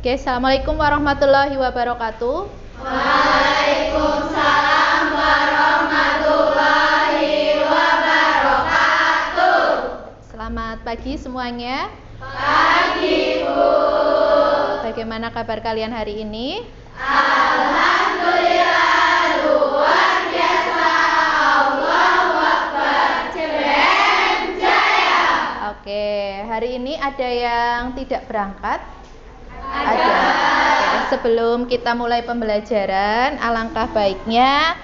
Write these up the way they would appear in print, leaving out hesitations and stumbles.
Oke, assalamualaikum warahmatullahi wabarakatuh. Waalaikumsalam warahmatullahi wabarakatuh. Selamat pagi semuanya. Pagi, Bu. Bagaimana kabar kalian hari ini? Alhamdulillah, luar biasa. Allahu Akbar. Jaya Jaya. Oke, hari ini ada yang tidak berangkat? Ada. Oke, sebelum kita mulai pembelajaran, alangkah baiknya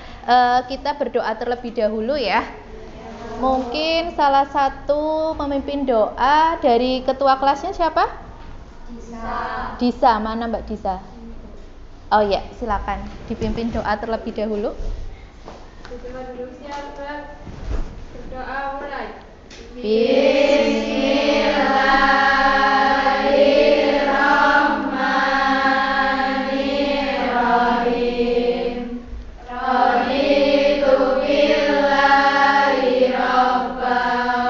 kita berdoa terlebih dahulu ya. Mungkin salah satu pemimpin doa dari ketua kelasnya siapa? Disa, mana Mbak Disa? Oh ya, silakan dipimpin doa terlebih dahulu. Berdoa mulai. Bismillahirrahmanirrahim. Raditu billahi robba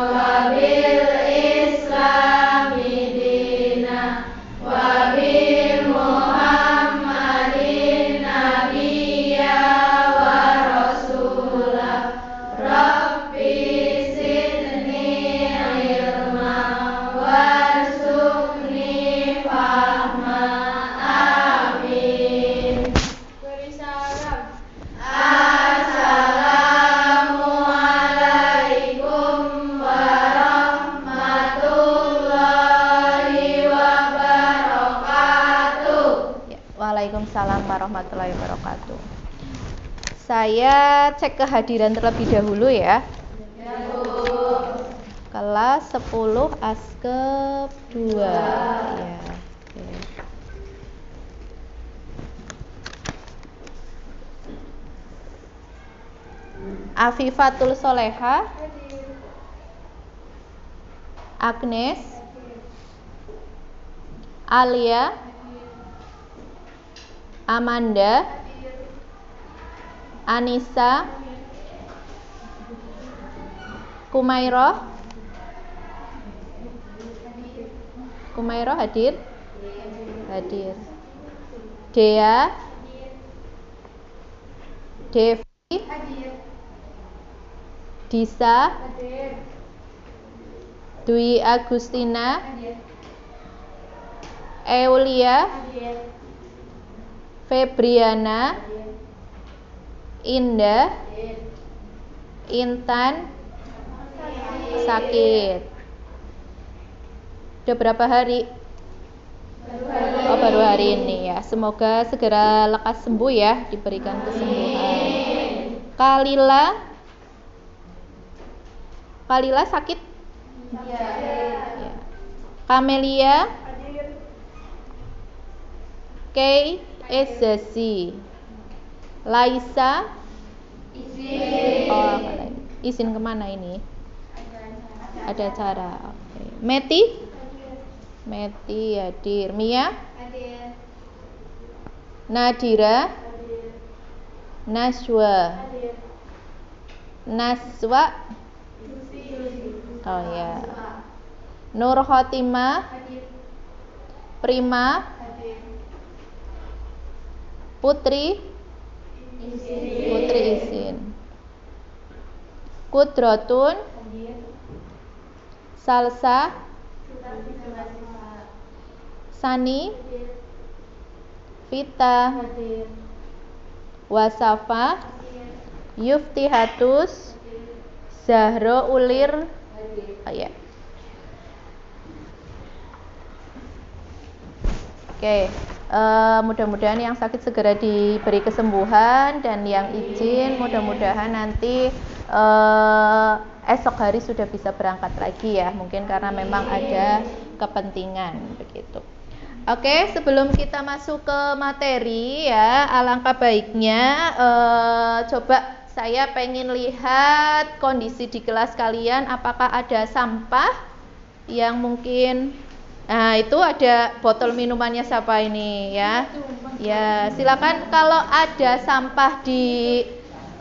wa bil islami dina wa bi Muhammadin nabiyya wa rasulah. Rabbi zidni ilma warzuqni fahma. Amin. Beri salam. Assalamualaikum warahmatullahi wabarakatuh. Ya, Waalaikumsalam warahmatullahi wabarakatuh. Saya cek kehadiran terlebih dahulu ya. Kelas 10 Askep 2 ya. Oke. Afifatul Soleha, Agnes, Alia, Amanda, Anissa, Kumairo hadir? Hadir. Dea, Devi, Disa, Dwi Agustina, Eulia, Febriana, Indah, Intan, sakit. Udah berapa hari? Oh, baru hari ini ya. Semoga segera lekas sembuh ya, diberikan kesembuhan. Kalila sakit? Ya. Kamelia, Kay, Ezasi, Laisa, izin kemana ini? Ada acara. Oke. Meti hadir. Mia, Nadira, Naswa, oh ya, Nur Khotimah, Prima, Putri izin. Kudrotun, Salsa, Sani, Vita, Wasafa, Yuftihatus, Zahro Ulir. Oh ya. Oke, mudah-mudahan yang sakit segera diberi kesembuhan, dan yang izin mudah-mudahan nanti esok hari sudah bisa berangkat lagi ya, mungkin karena memang ada kepentingan begitu. Oke, sebelum kita masuk ke materi ya, alangkah baiknya coba saya pengen lihat kondisi di kelas kalian, apakah ada sampah yang mungkin. Nah, itu ada botol minumannya siapa ini ya? Ya, silakan kalau ada sampah di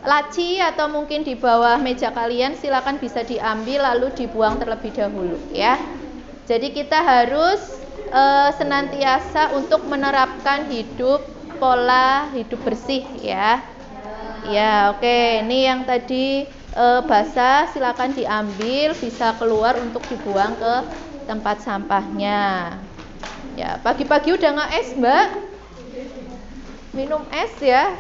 laci atau mungkin di bawah meja kalian, silakan bisa diambil lalu dibuang terlebih dahulu ya. Jadi kita harus senantiasa untuk menerapkan pola hidup bersih ya. Ya, oke. Ini yang tadi basah silakan diambil, bisa keluar untuk dibuang ke tempat sampahnya. Ya, pagi-pagi udah nggak es, Mbak? Minum es ya.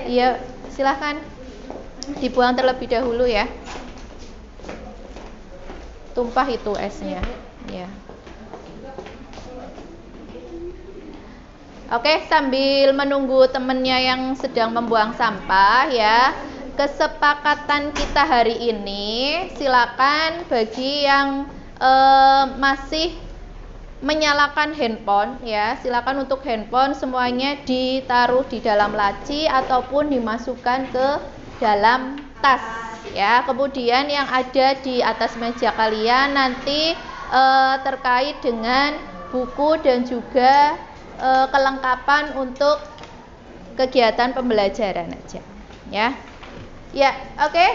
Iya, silakan dibuang terlebih dahulu ya. Tumpah itu esnya. Ya. Oke, sambil menunggu temennya yang sedang membuang sampah ya. Kesepakatan kita hari ini, silakan bagi yang masih menyalakan handphone ya, silakan untuk handphone semuanya ditaruh di dalam laci ataupun dimasukkan ke dalam tas ya. Kemudian yang ada di atas meja kalian nanti terkait dengan buku dan juga kelengkapan untuk kegiatan pembelajaran aja ya. Ya, oke.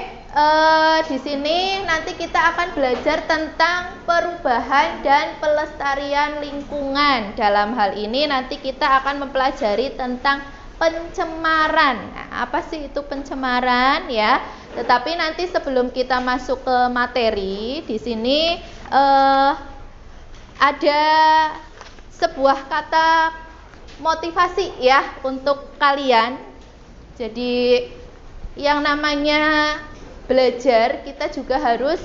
Di sini nanti kita akan belajar tentang perubahan dan pelestarian lingkungan. Dalam hal ini nanti kita akan mempelajari tentang pencemaran. Nah, apa sih itu pencemaran ya? Tetapi nanti sebelum kita masuk ke materi, di sini ada sebuah kata motivasi ya untuk kalian. Jadi yang namanya belajar kita juga harus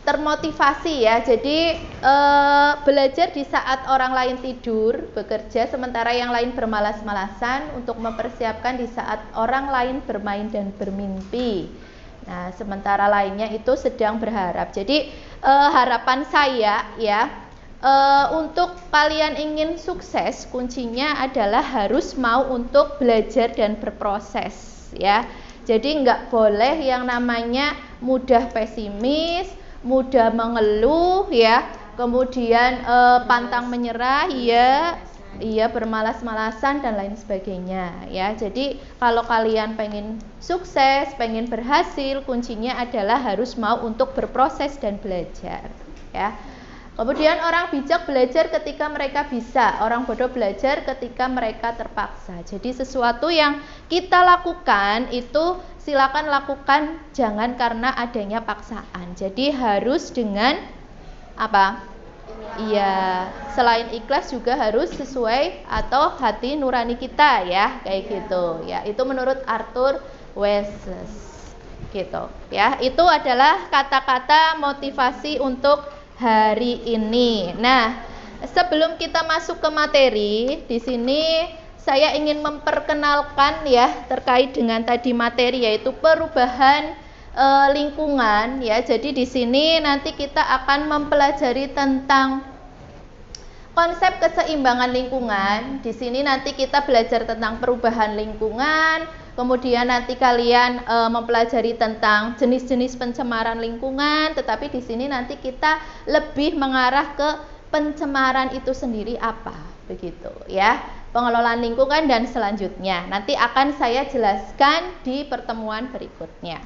termotivasi ya. Jadi belajar di saat orang lain tidur, bekerja, sementara yang lain bermalas-malasan untuk mempersiapkan di saat orang lain bermain dan bermimpi. Nah, sementara lainnya itu sedang berharap. Jadi harapan saya ya, untuk kalian ingin sukses, kuncinya adalah harus mau untuk belajar dan berproses ya. Jadi nggak boleh yang namanya mudah pesimis, mudah mengeluh ya, kemudian pantang menyerah iya bermalas-malasan dan lain sebagainya ya. Jadi kalau kalian pengen sukses, pengen berhasil, kuncinya adalah harus mau untuk berproses dan belajar ya. Kemudian orang bijak belajar ketika mereka bisa, orang bodoh belajar ketika mereka terpaksa. Jadi sesuatu yang kita lakukan itu silakan lakukan, jangan karena adanya paksaan. Jadi harus dengan apa? Iya, selain ikhlas juga harus sesuai atau hati nurani kita ya, kayak gitu. Ya, itu menurut Arthur Wesses. Gitu, ya. Itu adalah kata-kata motivasi untuk hari ini. Nah, sebelum kita masuk ke materi, di sini saya ingin memperkenalkan ya terkait dengan tadi materi yaitu perubahan lingkungan ya. Jadi di sini nanti kita akan mempelajari tentang konsep keseimbangan lingkungan. Di sini nanti kita belajar tentang perubahan lingkungan. Kemudian nanti kalian mempelajari tentang jenis-jenis pencemaran lingkungan, tetapi di sini nanti kita lebih mengarah ke pencemaran itu sendiri apa, begitu ya. Pengelolaan lingkungan dan selanjutnya nanti akan saya jelaskan di pertemuan berikutnya.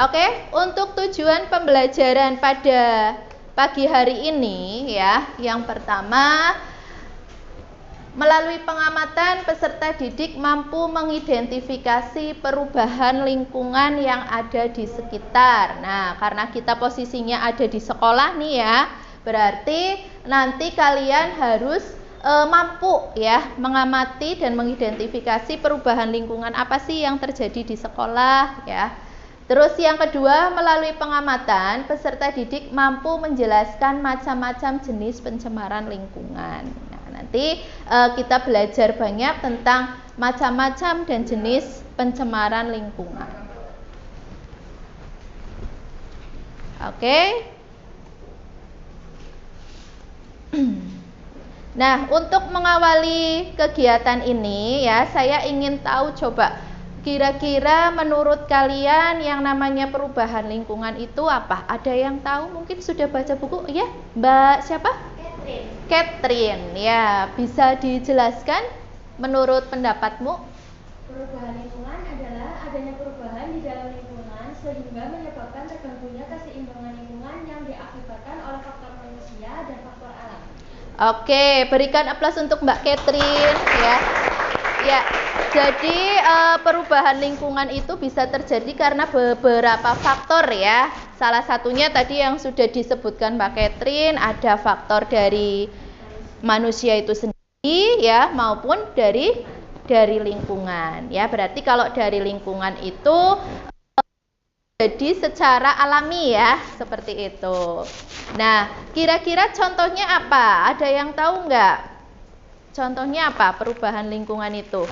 Oke, untuk tujuan pembelajaran pada pagi hari ini ya, yang pertama, melalui pengamatan, peserta didik mampu mengidentifikasi perubahan lingkungan yang ada di sekitar. Nah, karena kita posisinya ada di sekolah nih ya, berarti nanti kalian harus mampu ya mengamati dan mengidentifikasi perubahan lingkungan apa sih yang terjadi di sekolah ya. Terus yang kedua, melalui pengamatan, peserta didik mampu menjelaskan macam-macam jenis pencemaran lingkungan. Nanti kita belajar banyak tentang macam-macam dan jenis pencemaran lingkungan. Oke. Nah, untuk mengawali kegiatan ini ya, saya ingin tahu coba kira-kira menurut kalian yang namanya perubahan lingkungan itu apa? Ada yang tahu? Mungkin sudah baca buku ya? Mbak siapa? Catherine, ya, bisa dijelaskan menurut pendapatmu? Perubahan lingkungan adalah adanya perubahan di dalam lingkungan sehingga menyebabkan terganggunya keseimbangan lingkungan yang diakibatkan oleh faktor manusia dan faktor alam. Oke, berikan aplaus untuk Mbak Catherine ya. Ya, jadi perubahan lingkungan itu bisa terjadi karena beberapa faktor ya. Salah satunya tadi yang sudah disebutkan Mbak Catherine, ada faktor dari manusia itu sendiri ya, maupun dari lingkungan ya. Berarti kalau dari lingkungan itu jadi secara alami ya, seperti itu. Nah, kira-kira contohnya apa? Ada yang tahu nggak? Contohnya apa perubahan lingkungan itu?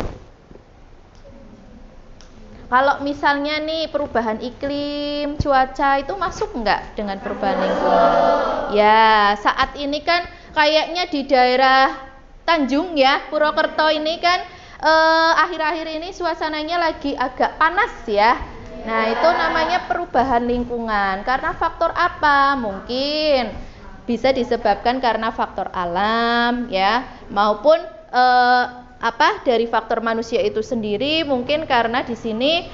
Kalau misalnya nih perubahan iklim, cuaca itu masuk nggak dengan perubahan lingkungan? Ya, saat ini kan kayaknya di daerah Tanjung ya, Purwokerto ini kan akhir-akhir ini suasananya lagi agak panas ya. Nah, itu namanya perubahan lingkungan. Karena faktor apa? Mungkin bisa disebabkan karena faktor alam ya, maupun dari faktor manusia itu sendiri, mungkin karena di sini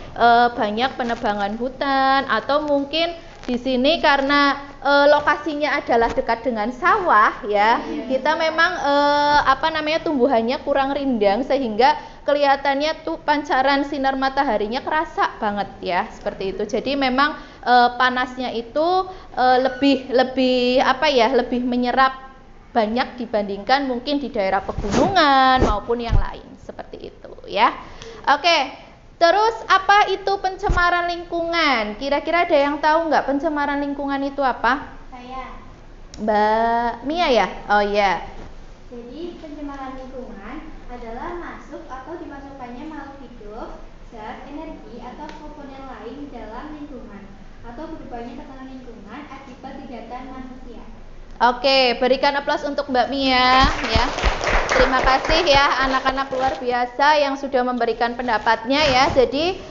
banyak penebangan hutan, atau mungkin di sini karena lokasinya adalah dekat dengan sawah ya. Kita memang tumbuhannya kurang rindang sehingga kelihatannya tuh pancaran sinar mataharinya kerasa banget ya, seperti itu. Jadi memang panasnya itu lebih menyerap banyak dibandingkan mungkin di daerah pegunungan maupun yang lain, seperti itu ya. Oke, terus apa itu pencemaran lingkungan? Kira-kira ada yang tahu nggak pencemaran lingkungan itu apa? Saya. Mbak Mia ya? Oh iya. Jadi pencemaran lingkungan adalah masuk atau dimasukkannya makhluk hidup, zat, energi, atau komponen lain dalam lingkungan, atau berubahnya tatanan lingkungan akibat kegiatan manusia. Oke, berikan aplaus untuk Mbak Mia ya. Terima kasih ya anak-anak luar biasa yang sudah memberikan pendapatnya ya. Jadi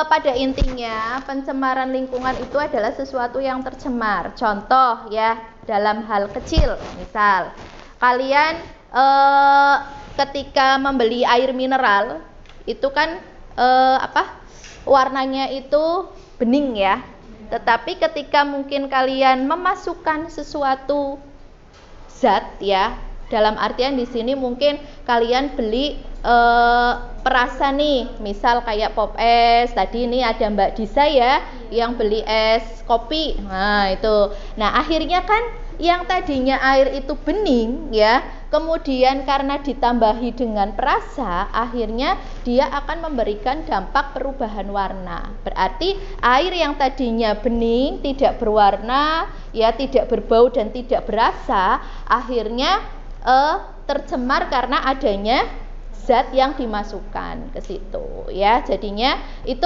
pada intinya pencemaran lingkungan itu adalah sesuatu yang tercemar. Contoh ya, dalam hal kecil, misal kalian ketika membeli air mineral itu kan warnanya itu bening ya. Tetapi ketika mungkin kalian memasukkan sesuatu zat ya, dalam artian di sini mungkin kalian beli perasa nih, misal kayak pop es. Tadi ini ada Mbak Disa ya yang beli es kopi. Nah, itu. Nah, akhirnya kan yang tadinya air itu bening ya, kemudian karena ditambahi dengan perasa, akhirnya dia akan memberikan dampak perubahan warna. Berarti air yang tadinya bening, tidak berwarna, ya tidak berbau dan tidak berasa, akhirnya tercemar karena adanya zat yang dimasukkan ke situ ya. Jadinya itu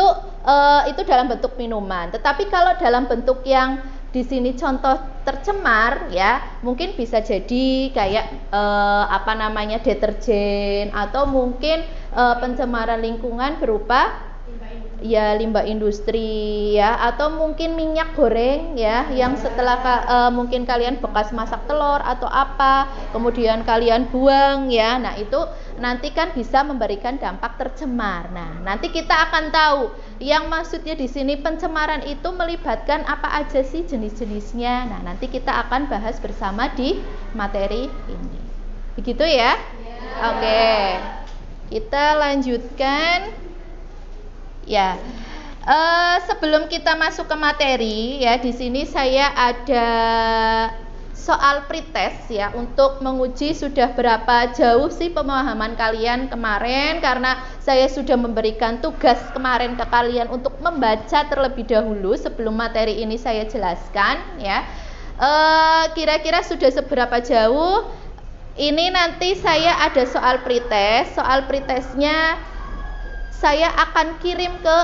dalam bentuk minuman. Tetapi kalau dalam bentuk yang di sini contoh tercemar ya, mungkin bisa jadi kayak deterjen, atau mungkin pencemaran lingkungan berupa limbah industri ya, atau mungkin minyak goreng ya, yang setelah mungkin kalian bekas masak telur atau apa, kemudian kalian buang ya. Nah, itu nanti kan bisa memberikan dampak tercemar. Nah, nanti kita akan tahu yang maksudnya di sini pencemaran itu melibatkan apa aja sih jenis-jenisnya. Nah, nanti kita akan bahas bersama di materi ini. Begitu ya? Oke. Kita lanjutkan. Ya, sebelum kita masuk ke materi ya, di sini saya ada soal pretest ya, untuk menguji sudah berapa jauh sih pemahaman kalian kemarin, karena saya sudah memberikan tugas kemarin ke kalian untuk membaca terlebih dahulu sebelum materi ini saya jelaskan ya. Kira-kira sudah seberapa jauh? Ini nanti saya ada soal pretest. Soal pretestnya saya akan kirim ke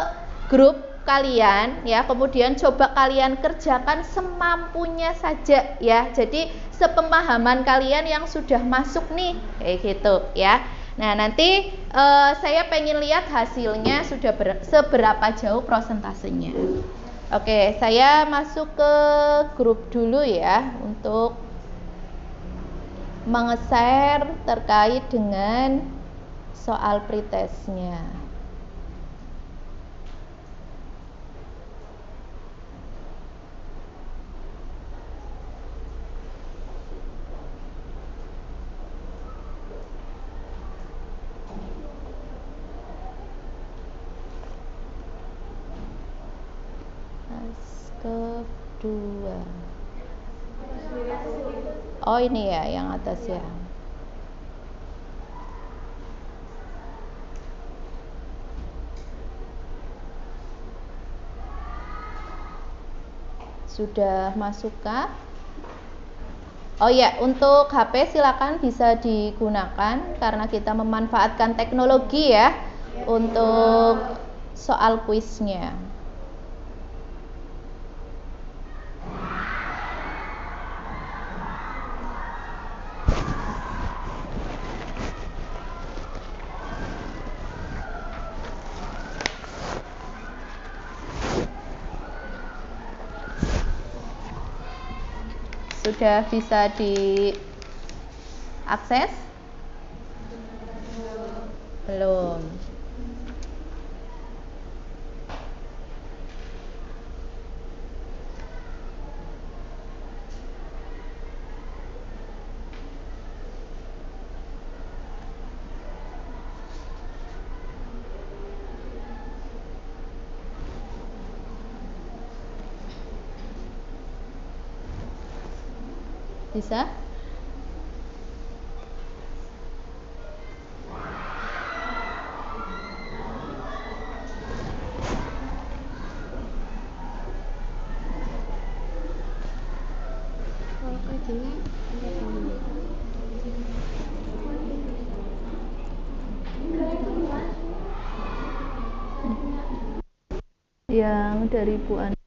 grup kalian ya, kemudian coba kalian kerjakan semampunya saja ya. Jadi sepemahaman kalian yang sudah masuk nih, kayak gitu ya. Nah, nanti saya pengen lihat hasilnya sudah seberapa jauh prosentasenya. Oke, saya masuk ke grup dulu ya untuk menge-share terkait dengan soal pretestnya. kedua. Oh ini ya yang atas ya. Sudah masukkah? Oh ya, untuk HP silakan bisa digunakan karena kita memanfaatkan teknologi ya untuk soal kuisnya. Sudah bisa diakses? Belum. Bisa? Kalau kayak gini Yang dari Bu Andi.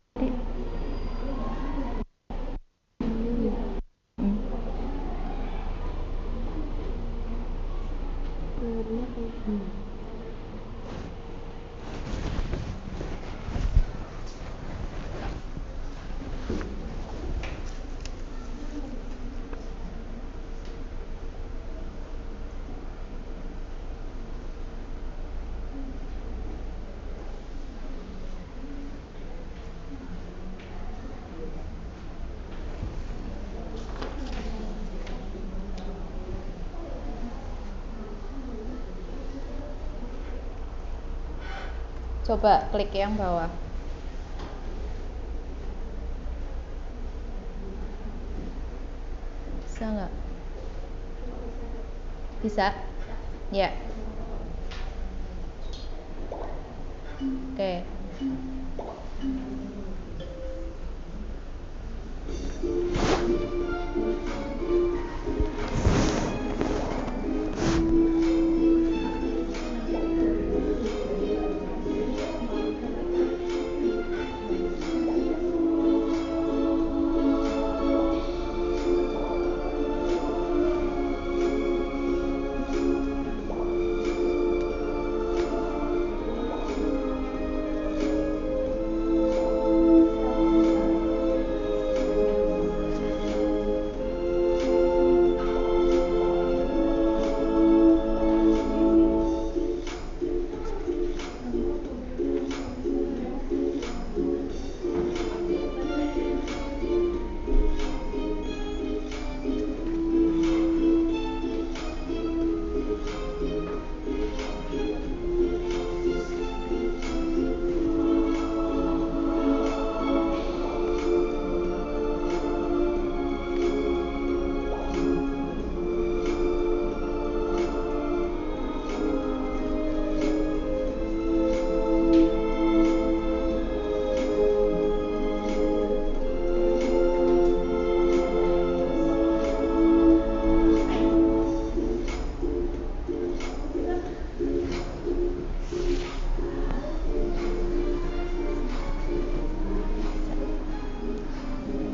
keluarnya kayak gini. Coba klik yang bawah. Bisa nggak? Bisa? Ya. Oke.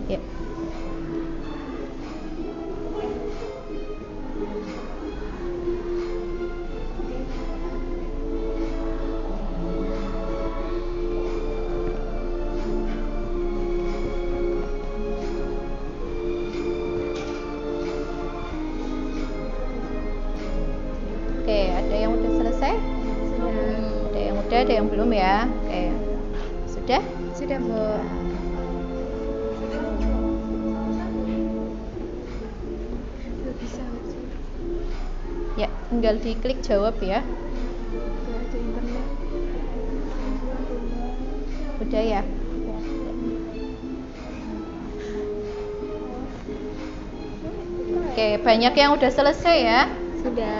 Ya. Oke, ada yang udah selesai? Ada yang udah, ada yang belum ya? Oke. Sudah? Sudah, Bu. Nggak bisa. Ya, tinggal diklik jawab ya. Nggak ada internet. Udah ya? Ya. Oke, banyak yang udah selesai ya. Sudah.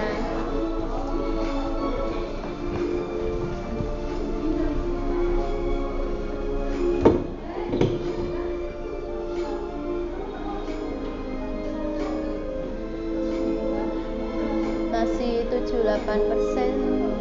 Masih 78%.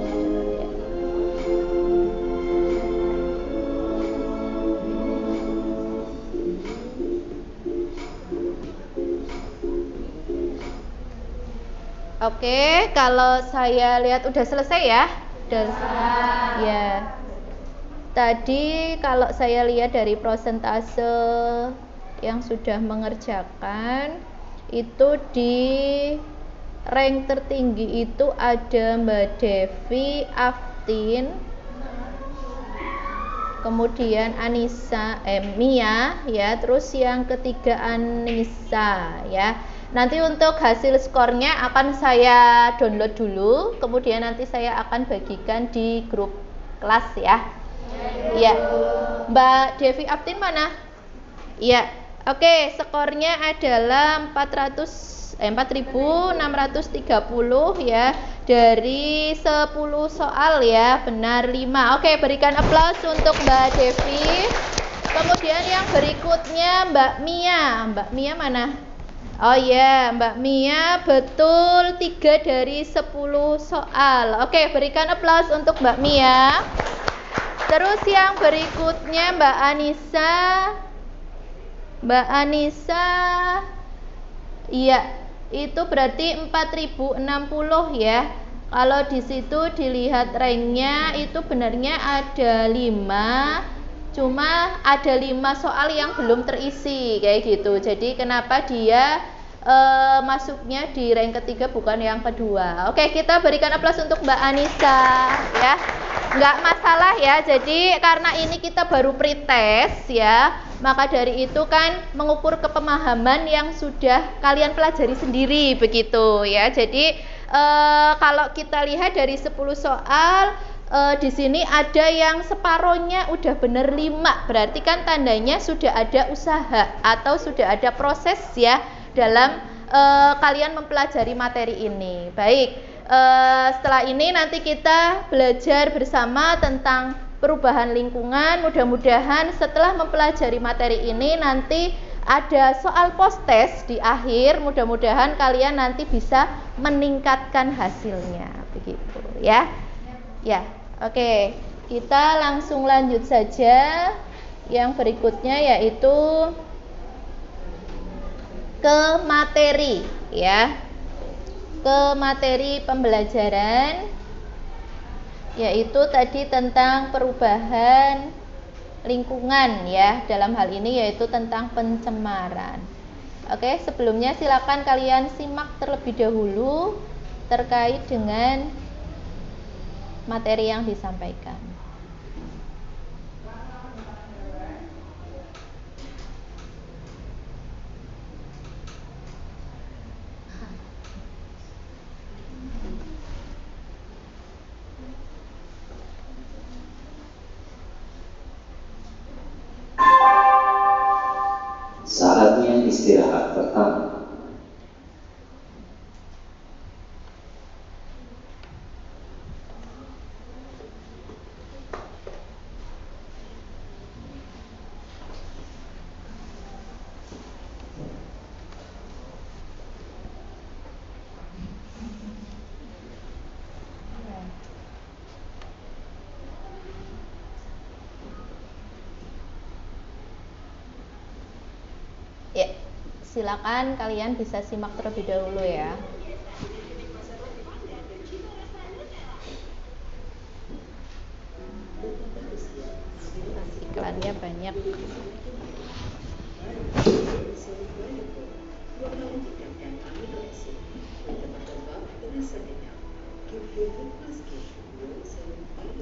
Oke, kalau saya lihat udah selesai ya. Udah. Ya. Tadi kalau saya lihat dari persentase yang sudah mengerjakan itu di rank tertinggi itu ada Mbak Devi, Aftin, kemudian Anissa, Mia ya, terus yang ketiga Anissa ya. Nanti untuk hasil skornya akan saya download dulu, kemudian nanti saya akan bagikan di grup kelas ya. Iya. Mbak Devi Aftin mana? Iya. Oke, skornya adalah 4.630 ya. Dari 10 soal ya, benar 5. Oke, berikan aplaus untuk Mbak Devi. Kemudian yang berikutnya Mbak Mia. Mbak Mia mana? Oh ya, Mbak Mia betul 3 dari 10 soal. Oke, berikan aplaus untuk Mbak Mia. Terus yang berikutnya Mbak Anissa. Mbak Anissa, iya, itu berarti 4.060 ya. Kalau di situ dilihat ranknya itu benarnya ada 5. Cuma ada 5 soal yang belum terisi kayak gitu. Jadi kenapa dia masuknya di rank ketiga bukan yang kedua. Oke, kita berikan aplaus untuk Mbak Anissa ya. Nggak masalah ya. Jadi karena ini kita baru pretest ya, maka dari itu kan mengukur kepemahaman yang sudah kalian pelajari sendiri begitu ya. Jadi kalau kita lihat dari 10 soal, di sini ada yang separohnya udah bener 5, berarti kan tandanya sudah ada usaha atau sudah ada proses ya dalam kalian mempelajari materi ini. Baik, setelah ini nanti kita belajar bersama tentang perubahan lingkungan. Mudah-mudahan setelah mempelajari materi ini nanti ada soal post test di akhir. Mudah-mudahan kalian nanti bisa meningkatkan hasilnya begitu ya. Ya, oke. Kita langsung lanjut saja. Yang berikutnya yaitu ke materi ya. Ke materi pembelajaran, yaitu tadi tentang perubahan lingkungan ya. Dalam hal ini yaitu tentang pencemaran. Oke, sebelumnya silakan kalian simak terlebih dahulu terkait dengan materi yang disampaikan. Saatnya istirahat pertama. Ya, silakan kalian bisa simak terlebih dahulu ya. Iklannya banyak.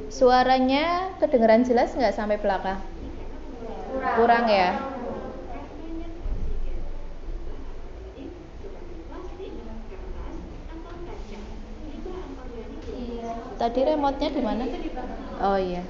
Suaranya kedengeran jelas nggak sampai belakang? Kurang ya? Tadi remote-nya di mana? Oh iya.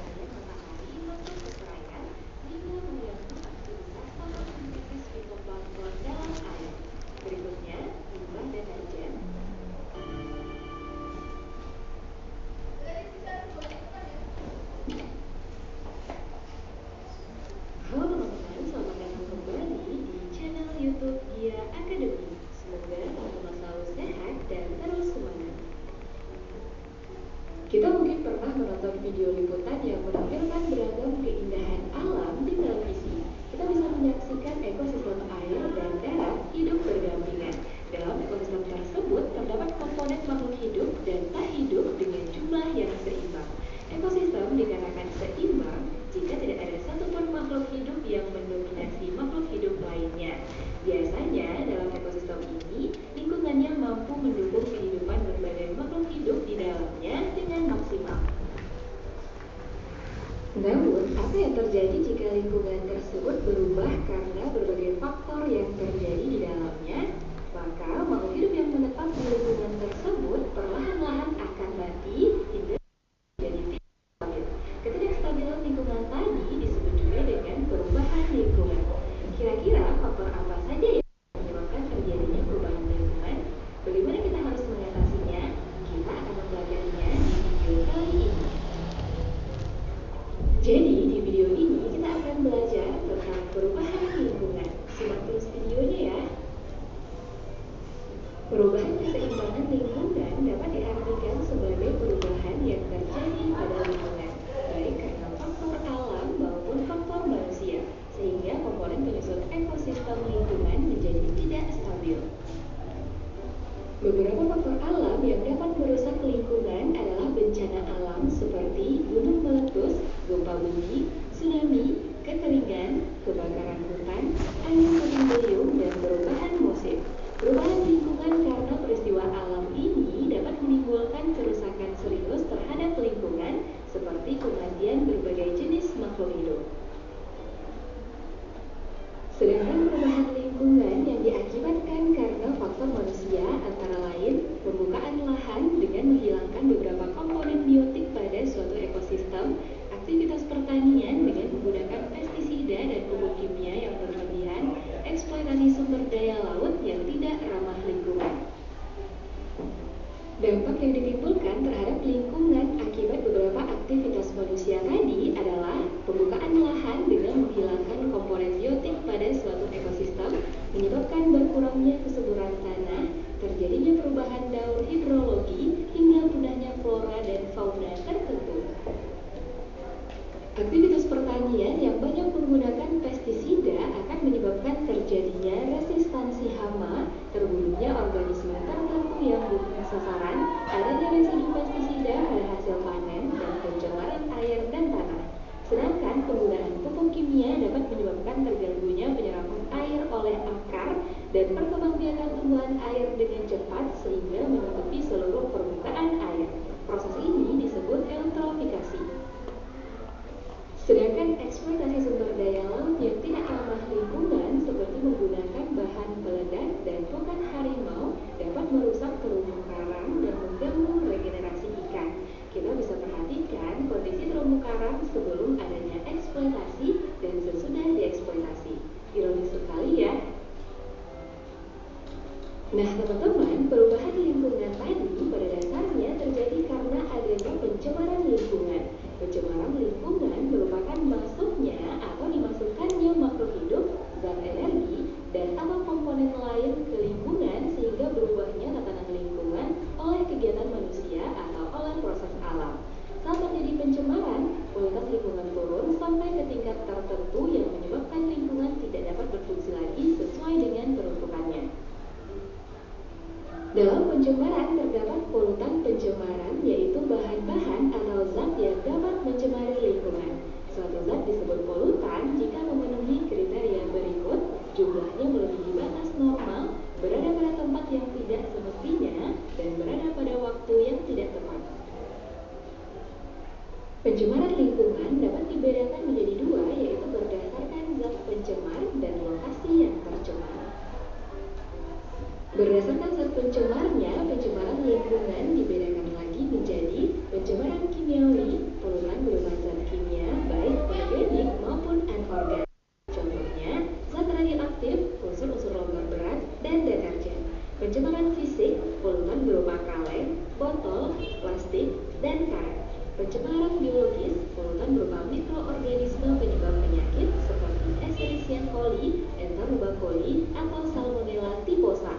menonton video liputan yang menampilkan beragam keindahan alam di televisi, kita bisa menyaksikan ekosistem air dan darat hidup berdampingan. Dalam ekosistem tersebut terdapat komponen makhluk hidup dan tak hidup dengan jumlah yang seimbang. Ekosistem dikatakan seimbang jika tidak ada satupun makhluk hidup yang mendominasi makhluk hidup lainnya. Biasanya dalam ekosistem ini, lingkungannya mampu mendukung kehidupan berbagai makhluk hidup di dalamnya dengan maksimal. Namun, apa yang terjadi jika lingkungan tersebut berubah karena berbagai faktor yang terjadi di dalamnya? Maka, makhluk hidup yang menetap di lingkungan tersebut perlahan-lahan akan mati hingga menjadi tidak stabil. Ketidakstabilan lingkungan tadi disebut juga dengan perubahan lingkungan. Kira-kira faktor apa saja yang menyebabkan terjadinya perubahan lingkungan? Bagaimana kita harus mengatasinya? Kita akan mempelajarinya di video kali ini. Jadi, di video ini kita akan belajar tentang perubahan lingkungan. Simak terus videonya ya. Perubahan keseimbangan lingkungan dapat diartikan sebagai perubahan yang terjadi pada lingkungan, baik karena faktor alam maupun faktor manusia, sehingga komponen penyusun ekosistem lingkungan menjadi tidak stabil. Beberapa faktor alam yang dapat merusak lingkungan adalah bencana alam seperti gunung meletus, gempa bumi, tsunami, kekeringan, kebakaran hutan, angin puting beliung, dan perubahan musim. Perubahan lingkungan karena peristiwa alam ini dapat menimbulkan kerusakan serius terhadap lingkungan seperti kematian berbagai jenis makhluk hidup. Sedangkan perubahan lingkungan yang diakibatkan karena faktor manusia antara lain pembukaan lahan dengan menghilangkan beberapa komponen biotik pada suatu ekosistem, aktivitas pertanian dengan menggunakan pestisida dan pupuk kimia yang berlebihan, eksploitasi sumber daya laut yang tidak ramah lingkungan. Dampak yang ditimbulkan terhadap lingkungan akibat beberapa aktivitas manusia tadi adalah pembukaan lahan dengan menghilangkan komponen biotik pada suatu ekosistem, menyebabkan berkurangnya kesuburan tanah, terjadinya perubahan daur hidrologi, hingga punahnya flora dan fauna tertentu. Aktivitas pertanian yang banyak menggunakan pestisida akan menyebabkan terjadinya resistansi hama, terbunuhnya organisme tertentu yang bukan sasaran, adanya residu pestisida pada hasil panen, dan pencemaran air dan tanah. Sedangkan penggunaan pupuk kimia dapat menyebabkan terganggunya penyerapan air oleh akar dan perkembangbiakan tumbuhan air dengan cepat sehingga menutupi seluruh permukaan air. Proses ini disebut eutrofikasi. Sedangkan eksploitasi sumber daya laut yang tidak ramah lingkungan seperti menggunakan bahan peledak dan pakan harimau dapat merusak terumbu karang dan mengganggu regenerasi ikan. Kita bisa perhatikan kondisi terumbu karang sebelum adanya eksploitasi dan sesudah dieksploitasi. Ironis sekali ya. Nah teman-teman, perubahan lingkungan tadi pada dasarnya terjadi karena adanya pencemaran lingkungan. Pencemaran lingkungan merupakan masuknya atau dimasukkannya makhluk hidup, zat energi, dan atau komponen lain ke lingkungan sehingga berubahnya tatanan lingkungan oleh kegiatan manusia atau oleh proses alam. Saat terjadi pencemaran, kualitas lingkungan turun sampai ke tingkat tertentu yang menyebabkan lingkungan tidak dapat berfungsi lagi sesuai dengan peruntukannya. Dalam pencemaran terdapat polutan pencemaran, yaitu bahan-bahan atau zat yang dapat mencemari lingkungan. Suatu zat disebut polutan jika memenuhi kriteria berikut: jumlahnya melebihi batas normal, berada pada tempat yang tidak semestinya, dan berada pada waktu yang tidak tepat. Pencemaran lingkungan dapat dibedakan menjadi dua, yaitu berdasarkan zat pencemar dan lokasi yang tercemar. Berdasarkan zat pencemarnya, pencemaran lingkungan dibedakan lagi menjadi pencemaran kimiawi, polutan berupa zat kimia, baik organik maupun anorganik. Contohnya, zat radioaktif, unsur-unsur logam berat, dan deterjen. Pencemaran fisik, polutan berupa kaleng, botol, plastik, dan karet. Pencemaran biologis, polutan berupa mikroorganisme penyebab penyakit seperti Escherichia coli, Entamoeba coli, atau Salmonella typhosa.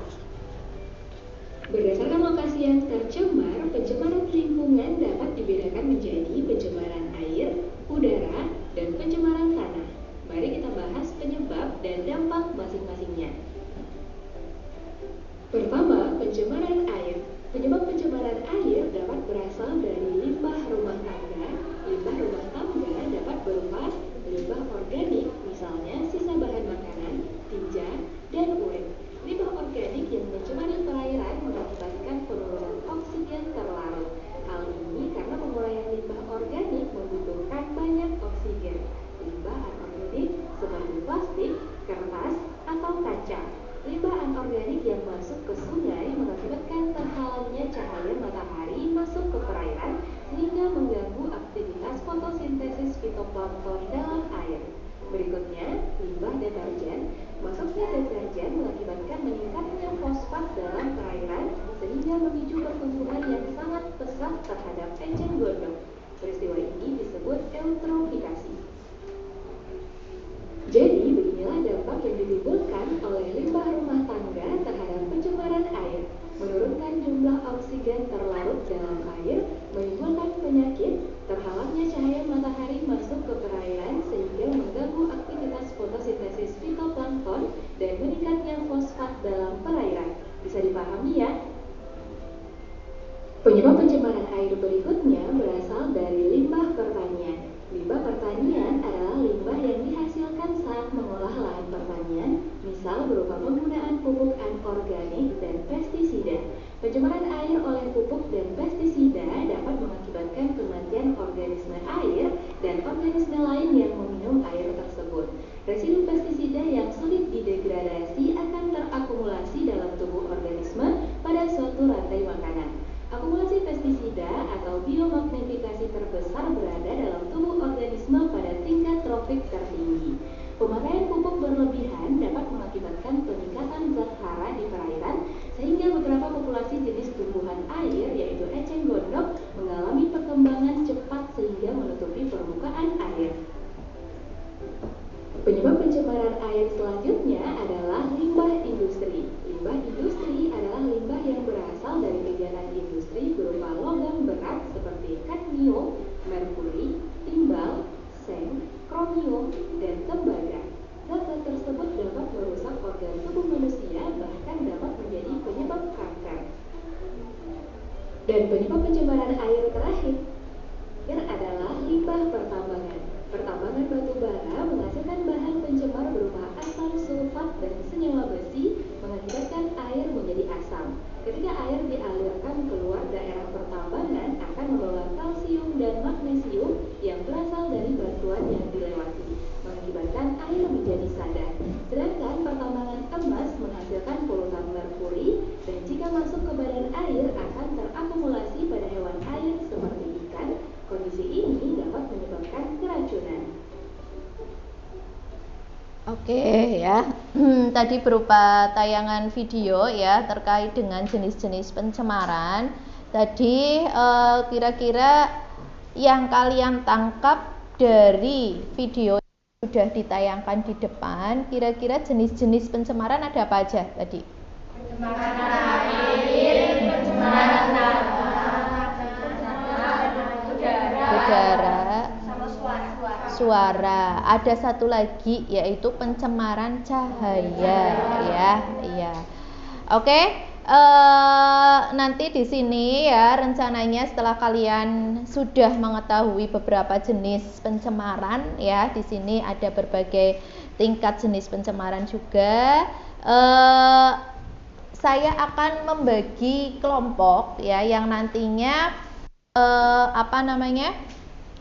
Berdasarkan lokasi yang tercemar, pencemaran lingkungan dapat dibedakan menjadi pencemaran plastik, kertas, atau kaca. Limbah anorganik yang masuk ke sungai mengakibatkan terhalangnya cahaya matahari masuk ke perairan sehingga mengganggu aktivitas fotosintesis fitoplankton dalam air. Berikutnya, limbah deterjen. Masuknya deterjen mengakibatkan meningkatnya fosfat dalam perairan sehingga memicu pertumbuhan yang sangat pesat terhadap eceng gondok. Peristiwa ini disebut eutrofikasi. Jadi, beginilah dampak yang ditimbulkan oleh limbah rumah tangga terhadap pencemaran air. Menurunkan jumlah oksigen terlarut dalam air, menimbulkan penyakit, terhalangnya cahaya matahari masuk ke perairan sehingga mengganggu aktivitas fotosintesis fitoplankton dan meningkatnya fosfat dalam perairan. Bisa dipahami ya? Penyebab pencemaran air berikutnya berasal dari limbah pertanian. Limbah pertanian adalah limbah yang dihasilkan saat mengolah lahan pertanian, misal berupa penggunaan pupuk anorganik dan pestisida. Pencemaran air oleh pupuk dan pestisida dapat mengakibatkan kematian organisme air dan organisme lain yang meminum air tersebut. Residu pestisida yang sulit didegradasi akan terakumulasi dalam tubuh organisme pada suatu rantai makanan. Akumulasi pestisida atau biomagnifikasi terbesar berada dalam tubuh organisme pada tingkat trofik tertinggi. Pemakaian pupuk berlebihan dapat mengakibatkan peningkatan zat hara di perairan sehingga beberapa populasi jenis tumbuhan air yaitu eceng gondok mengalami perkembangan cepat sehingga menutupi permukaan air. Penyebab pencemaran air selanjutnya adalah limbah industri. Limbah industri adalah limbah yang berasal dari kegiatan industri berupa logam berat seperti kadmium, merkuri, timbal, seng, kromium, dan tembaga. Zat-zat tersebut dapat merusak organ tubuh manusia, bahkan dapat menjadi penyebab kanker. Dan penyebab pencemaran air terakhir adalah limbah pertambangan. Pertambangan batu bara menghasilkan bahan pencemar berupa asam sulfat dan senyawa besi, mengakibatkan air menjadi asam. Ketika air dialirkan keluar daerah pertambangan akan membawa kalsium dan magnesium yang berasal dari batuan yang dilewati, mengakibatkan air menjadi sadar. Sedangkan pertambangan emas menghasilkan polutan merkuri dan jika masuk ke badan air akan terakumulasi pada hewan air seperti ikan. Kondisi ini dapat menyebabkan keracunan. Oke ya, tadi berupa tayangan video ya terkait dengan jenis-jenis pencemaran. Tadi kira-kira yang kalian tangkap dari video yang sudah ditayangkan di depan, kira-kira jenis-jenis pencemaran ada apa aja tadi? Pencemaran air, pencemaran udara, sama suara. Ada satu lagi yaitu pencemaran cahaya ya. Iya. Oke, nanti di sini ya rencananya setelah kalian sudah mengetahui beberapa jenis pencemaran ya, di sini ada berbagai tingkat jenis pencemaran juga. Saya akan membagi kelompok ya yang nantinya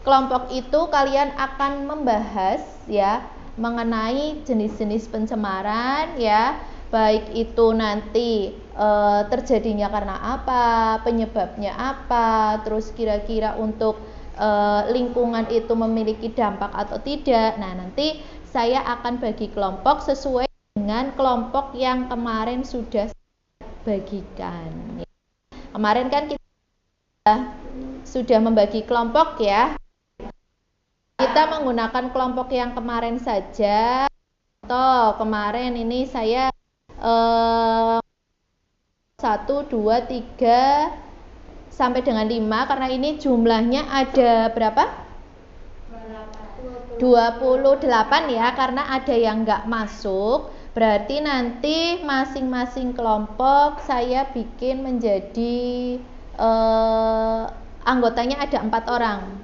kelompok itu kalian akan membahas ya mengenai jenis-jenis pencemaran ya, baik itu nanti terjadinya karena apa, penyebabnya apa, terus kira-kira untuk lingkungan itu memiliki dampak atau tidak. Nah, nanti saya akan bagi kelompok sesuai dengan kelompok yang kemarin sudah bagikan. Kemarin kan kita sudah membagi kelompok ya. Kita menggunakan kelompok yang kemarin saja. Contoh kemarin ini saya 1, 2, 3 sampai dengan 5 karena ini jumlahnya ada berapa? 28 ya, karena ada yang nggak masuk. Berarti nanti masing-masing kelompok saya bikin menjadi anggotanya ada 4 orang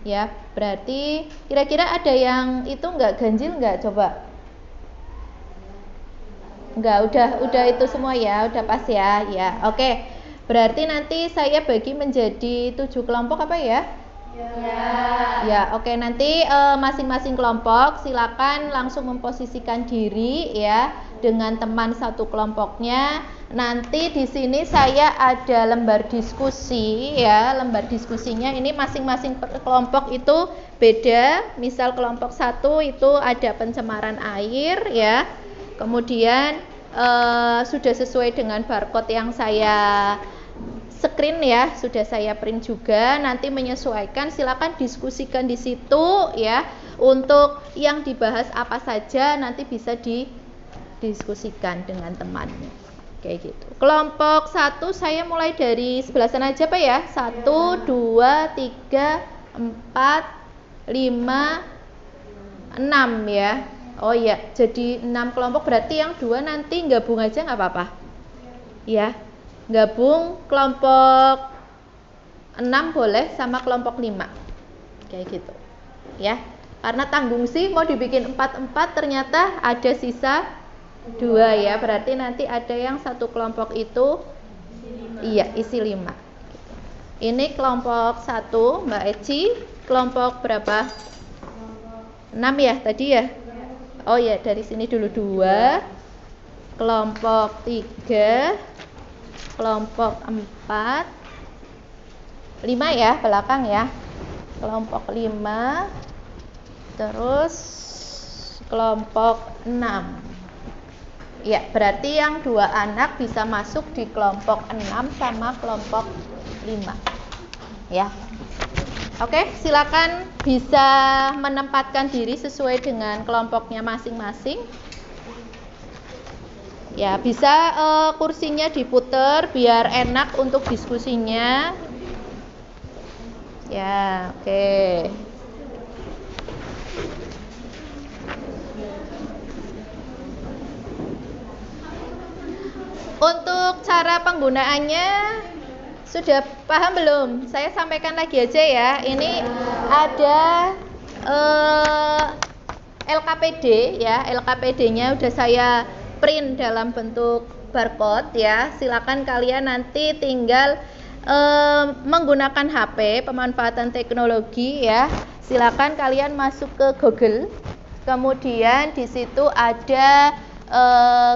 ya. Berarti kira-kira ada yang itu nggak ganjil nggak, coba? Nggak, udah itu semua ya, udah pas ya. Ya, oke. Berarti nanti saya bagi menjadi 7 kelompok apa ya? Ya, oke, nanti masing-masing kelompok silakan langsung memposisikan diri ya dengan teman satu kelompoknya. Nanti di sini saya ada lembar diskusi ya. Lembar diskusinya ini masing-masing kelompok itu beda. Misal kelompok 1 itu ada pencemaran air ya. Kemudian sudah sesuai dengan barcode yang saya screen ya, sudah saya print juga. Nanti menyesuaikan, silakan diskusikan di situ ya. Untuk yang dibahas apa saja nanti bisa didiskusikan dengan temannya. Kayak gitu. Kelompok 1 saya mulai dari sebelah sana aja Pak ya. 1, 2, 3, 4, 5, 6 ya. Oh ya, jadi 6 kelompok, berarti yang 2 nanti gabung aja nggak apa-apa. Ya. Gabung kelompok 6 boleh sama kelompok 5 kayak gitu ya, karena tanggung sih mau dibikin 4-4 ternyata ada sisa 2 ya, berarti nanti ada yang satu kelompok itu isi 5 gitu. Ini kelompok 1 Mbak Eci, kelompok berapa? 6 ya tadi ya. Oh ya, dari sini dulu 2, kelompok 3, kelompok 4, 5 ya belakang ya, kelompok 5, terus kelompok 6 ya, berarti yang 2 anak bisa masuk di kelompok 6 sama kelompok 5 ya. Oke, silakan bisa menempatkan diri sesuai dengan kelompoknya masing-masing. Ya, bisa kursinya diputer biar enak untuk diskusinya. Ya, oke. Untuk cara penggunaannya sudah paham belum? Saya sampaikan lagi aja ya. Ini ada LKPD ya. LKPD-nya udah saya print dalam bentuk barcode ya. Silakan kalian nanti tinggal menggunakan HP, pemanfaatan teknologi ya. Silakan kalian masuk ke Google. Kemudian di situ ada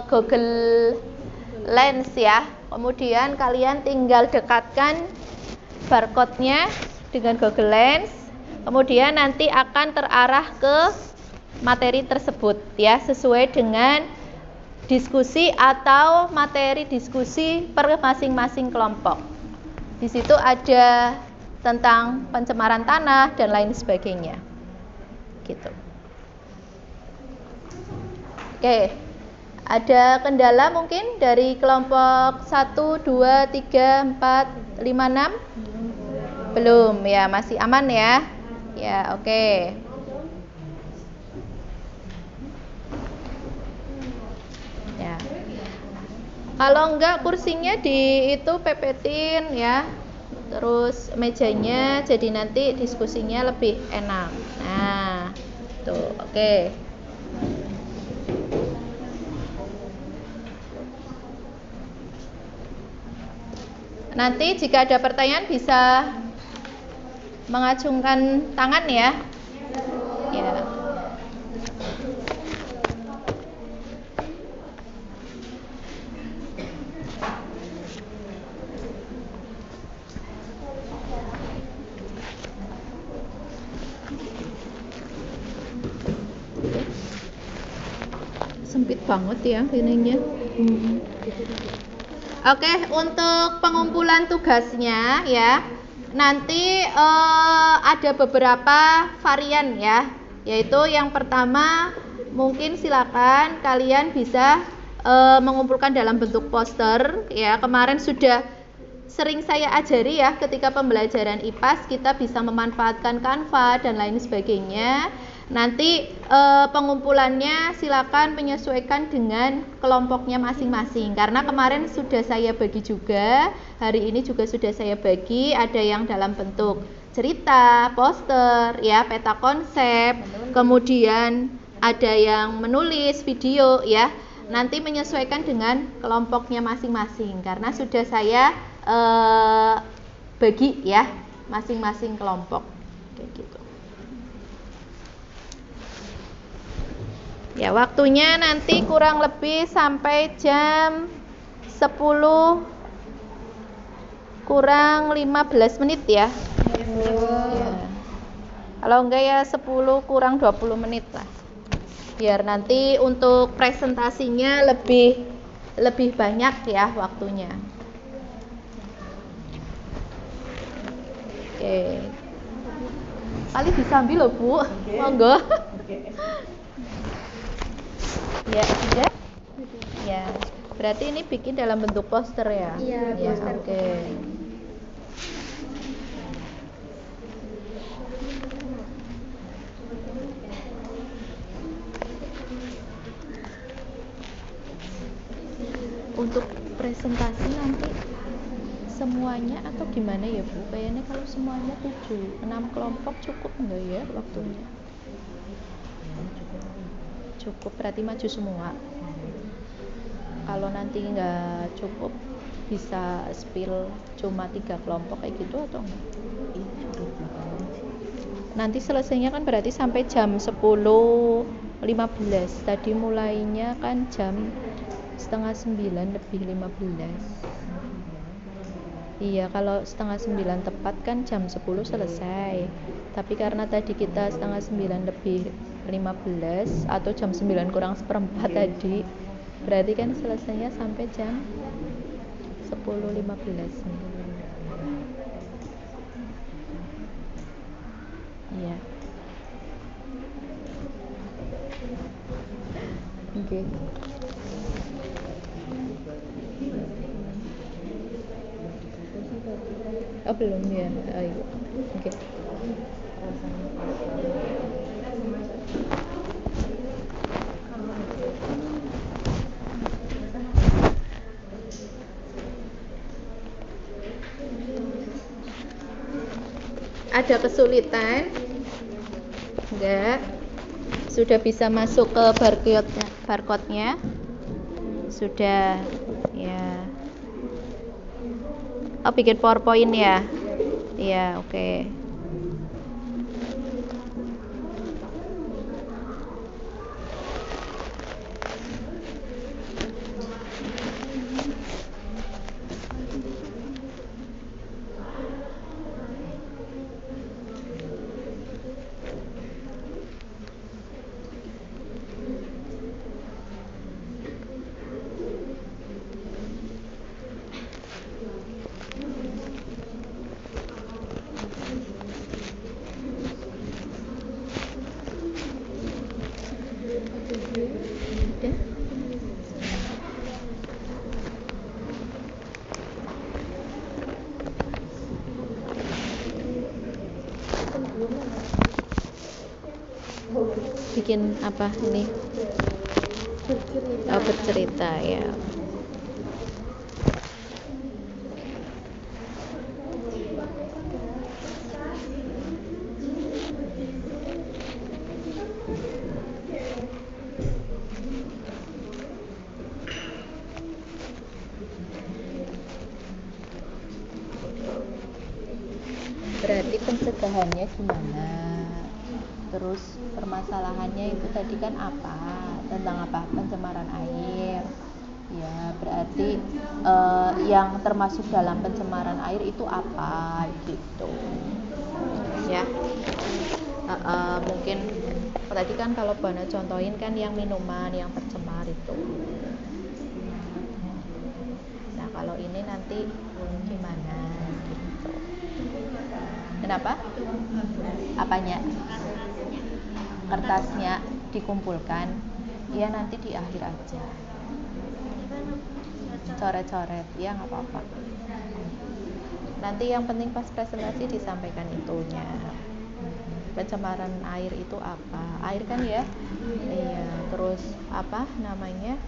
Google Lens ya. Kemudian kalian tinggal dekatkan barcode-nya dengan Google Lens. Kemudian nanti akan terarah ke materi tersebut ya, sesuai dengan diskusi atau materi diskusi per masing-masing kelompok. Di situ ada tentang pencemaran tanah dan lain sebagainya. Gitu. Oke. Ada kendala mungkin dari kelompok 1, 2, 3, 4, 5, 6? Belum ya, masih aman ya. Ya, oke. Ya. Kalau enggak kursinya di itu pepetin ya. Terus mejanya jadi nanti diskusinya lebih enak. Nah, tuh, oke. Nanti jika ada pertanyaan bisa mengacungkan tangan ya. Ya. Sempit banget ya ininya. Oke, untuk pengumpulan tugasnya ya, nanti ada beberapa varian ya, yaitu yang pertama mungkin silakan kalian bisa mengumpulkan dalam bentuk poster ya. Kemarin sudah sering saya ajari ya, ketika pembelajaran IPAS kita bisa memanfaatkan Canva dan lain sebagainya. Nanti pengumpulannya silakan menyesuaikan dengan kelompoknya masing-masing, karena kemarin sudah saya bagi juga, hari ini juga sudah saya bagi, ada yang dalam bentuk cerita, poster, ya, peta konsep, kemudian ada yang menulis video ya. Nanti menyesuaikan dengan kelompoknya masing-masing, karena sudah saya bagi ya masing-masing kelompok. kayak gitu. Ya, waktunya nanti kurang lebih sampai jam 10 kurang 15 menit ya. Ya. Kalau enggak ya 10 kurang 20 menit lah. Biar nanti untuk presentasinya lebih banyak ya waktunya. Oke. Kali disambil loh, Bu. Monggo. Ya, sudah? Ya. Berarti ini bikin dalam bentuk poster ya? Iya, Ya, poster. oke. Untuk presentasi nanti semuanya atau gimana ya Bu? Kayaknya kalau semuanya 6 kelompok cukup enggak ya waktunya? Cukup, berarti maju semua. Kalau nanti nggak cukup bisa spill cuma 3 kelompok kayak gitu atau enggak? Nanti selesainya kan berarti sampai jam 10.15. Tadi mulainya kan jam 8:30 lebih 15. Iya, kalau 8:30 tepat kan jam 10 selesai. Tapi karena tadi kita 8:30 lebih 15 atau jam 9 kurang seperempat tadi, berarti kan selesainya sampai jam 10.15. Iya. Oke. Oh belum ya. Oh, iya. Oke. Ada kesulitan? Enggak. Sudah bisa masuk ke barcode-nya? Sudah. Ya. Oh, bikin PowerPoint ya? Iya, oke. Udah? Bikin apa ini? Oh, bercerita ya. Berarti pencegahannya gimana? Terus permasalahannya itu tadi kan apa? Tentang apa? Pencemaran air. Ya, berarti yang termasuk dalam pencemaran air itu apa gitu. Ya. Mungkin tadi kan kalau Bana contohin kan yang minuman yang tercemar itu. Nah, kalau ini nanti gimana gitu. Kenapa? Apanya? Kertasnya dikumpulkan. Ya nanti di akhir aja. Coret-coret, ya nggak apa-apa. Nanti yang penting pas presentasi disampaikan itunya. Pencemaran air itu apa? Air kan ya? Iya. Terus apa namanya?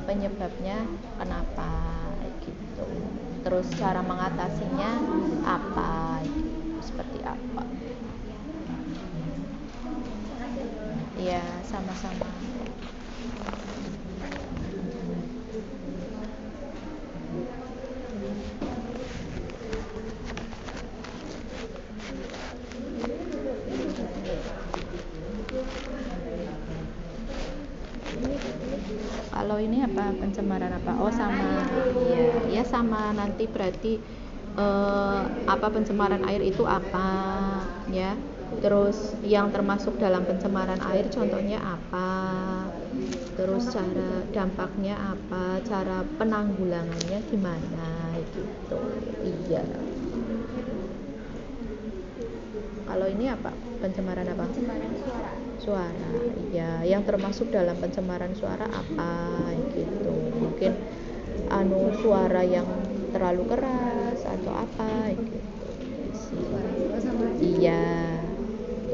Penyebabnya kenapa? Gitu. Terus cara mengatasinya apa? Gitu. Seperti apa? Iya, sama-sama. Kalau ini apa, pencemaran apa? Oh sama, ya sama, nanti berarti apa pencemaran air itu apa, ya. Terus yang termasuk dalam pencemaran air contohnya apa, terus cara dampaknya apa, cara penanggulangannya gimana gitu. Iya. Kalau ini apa, pencemaran apa? Pencemaran Suara. Iya, yang termasuk dalam pencemaran suara apa gitu. Mungkin suara yang terlalu keras atau apa gitu. Iya.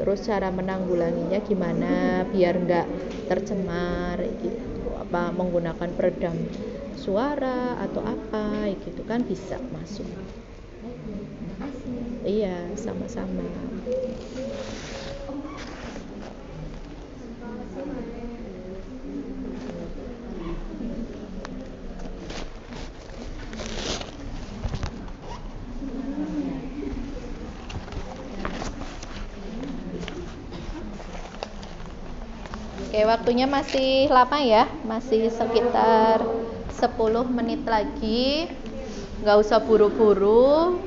Terus cara menanggulanginya gimana biar nggak tercemar gitu. Apa menggunakan peredam suara atau apa gitu kan bisa masuk. Iya, sama-sama. Oke, waktunya masih lama ya, masih sekitar 10 menit lagi. Nggak usah buru-buru.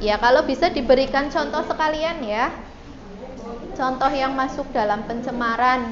Ya, kalau bisa diberikan contoh sekalian ya. Contoh yang masuk dalam pencemaran.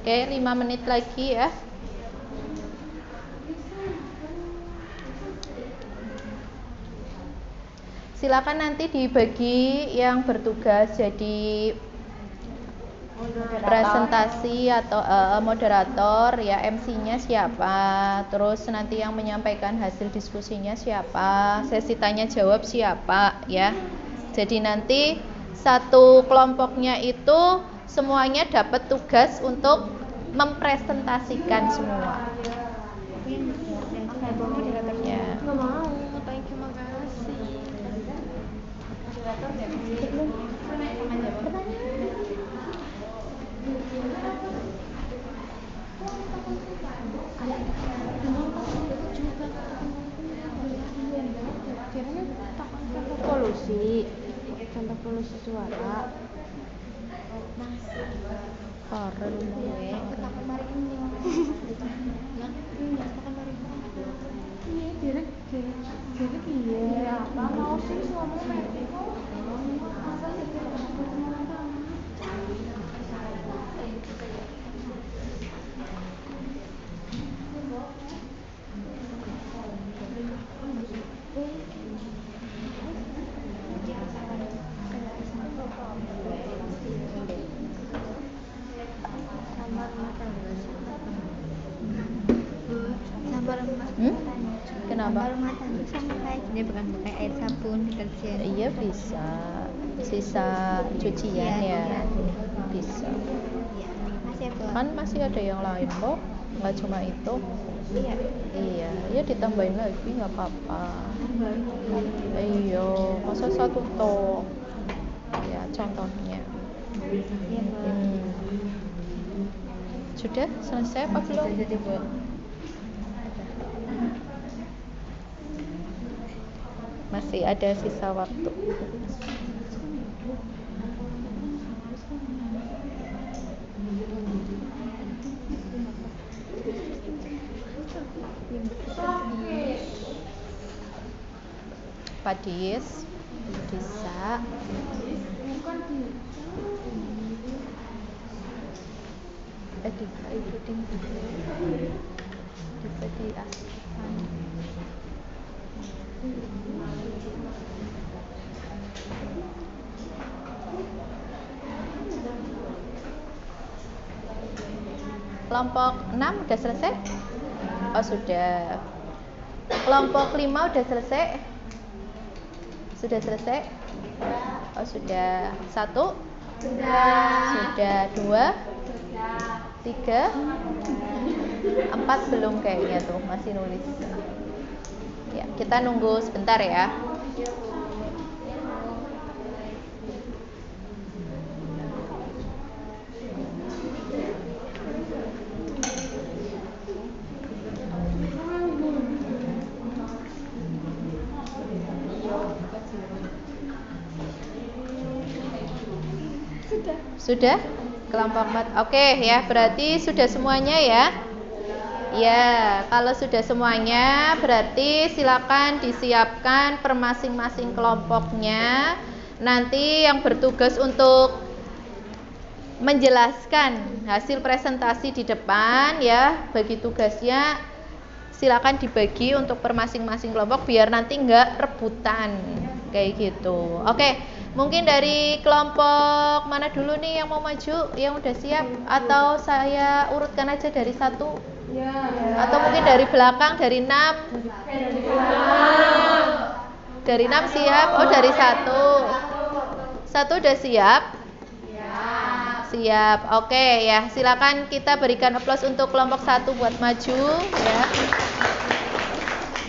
Oke, 5 menit lagi ya. Silakan nanti dibagi yang bertugas jadi presentasi atau moderator ya, MC-nya siapa, terus nanti yang menyampaikan hasil diskusinya siapa, sesi tanya jawab siapa ya. Jadi nanti satu kelompoknya itu semuanya dapat tugas untuk mempresentasikan semua. Ya. Nggak mau, thank you, makasih. Contoh polusi suara. Keren gue. Kenapa? Rumah tangga sama kayak gini bukan pakai air sabun deterjen. Iya bisa. Sisa cucian ya. Bisa. Iya. Masih ya, Bu? Kan masih ada yang lain kok. Nggak cuma itu. Iya. Iya, ya ditambahin lagi nggak apa-apa. Iya, masa satu toh. Ya contohnya. Iya, Bu. Sudah selesai apa belum? Jadi, Bu. Masih ada sisa waktu. Padis bisa. Itu tinggi. Bisa di asapan. Kelompok 6 udah selesai? Oh sudah. Kelompok 5 udah selesai? Sudah selesai? Oh sudah. 1? Sudah. 2? 3? 4 belum kayaknya tuh, masih nulis. Ya, kita nunggu sebentar ya. Sudah? Kelompok 4. Oke ya, berarti sudah semuanya ya. Ya, kalau sudah semuanya berarti silakan disiapkan per masing-masing kelompoknya. Nanti yang bertugas untuk menjelaskan hasil presentasi di depan ya, bagi tugasnya silakan dibagi untuk per masing-masing kelompok biar nanti nggak rebutan kayak gitu. Oke, mungkin dari kelompok mana dulu nih yang mau maju, yang udah siap, atau saya urutkan aja dari 1? Atau mungkin dari belakang, dari 6? Dari 6 siap? Oh dari 1. 1 udah siap? Siap. Oke ya, silakan kita berikan aplaus untuk kelompok 1 buat maju ya.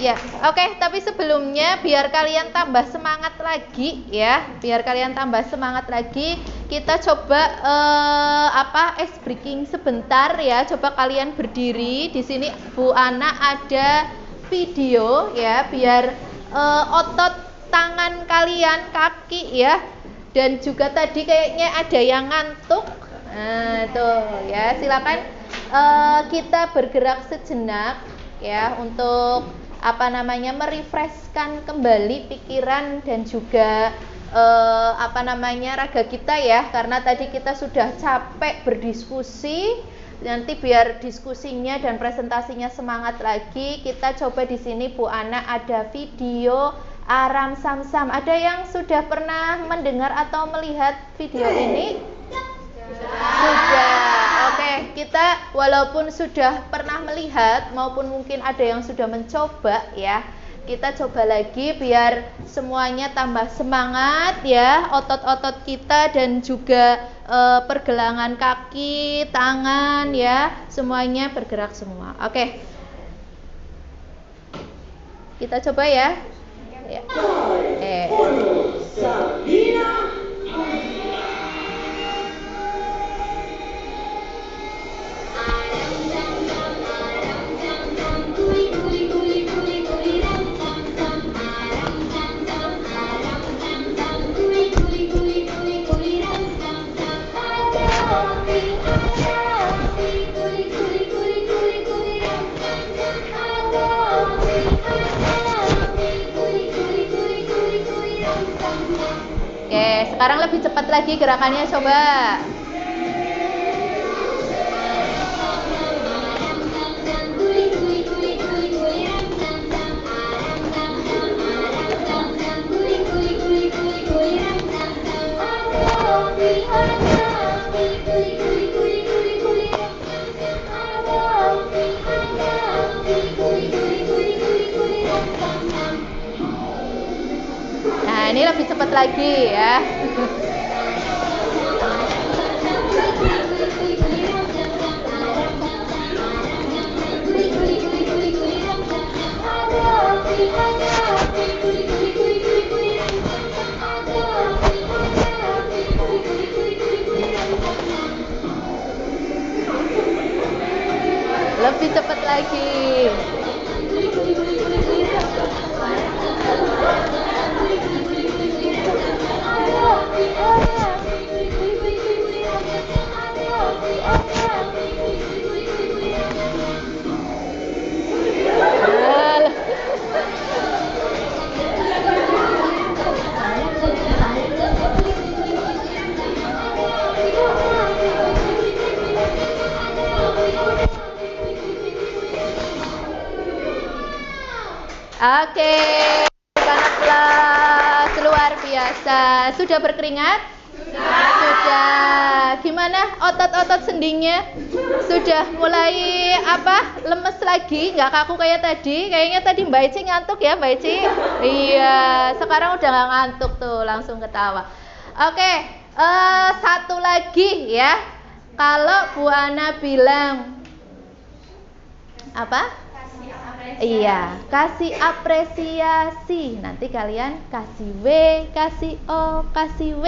Ya, oke, tapi sebelumnya biar kalian tambah semangat lagi ya, kita coba ice breaking sebentar ya. Coba kalian berdiri di sini. Bu Ana ada video ya, biar otot tangan kalian, kaki ya, dan juga tadi kayaknya ada yang ngantuk. Nah, tuh ya, silakan kita bergerak sejenak ya untuk merefreshkan kembali pikiran dan juga raga kita ya, karena tadi kita sudah capek berdiskusi. Nanti biar diskusinya dan presentasinya semangat lagi, kita coba di sini Bu Ana ada video Aram Samsam. Ada yang sudah pernah mendengar atau melihat video ini? Sudah. Oke, kita walaupun sudah pernah melihat maupun mungkin ada yang sudah mencoba ya, kita coba lagi biar semuanya tambah semangat ya, otot-otot kita dan juga pergelangan kaki, tangan ya, semuanya bergerak semua. Oke. Kita coba ya. Ya. Sekarang lebih cepat lagi gerakannya, coba. Nah, ini lebih cepat lagi ya. Lebih cepat lagi. Oke, aplaus, luar biasa. Sudah berkeringat? Sudah. Gimana otot-otot sendinya? Sudah mulai apa? Lemes lagi? Nggak kaku kayak tadi? Kayaknya tadi Mbak Ici ngantuk ya, Mbak Ici? Iya, sekarang udah nggak ngantuk tuh, langsung ketawa. Oke, satu lagi ya. Kalau Bu Ana bilang apa? Iya, kasih apresiasi. Nanti kalian kasih W, kasih O, kasih W.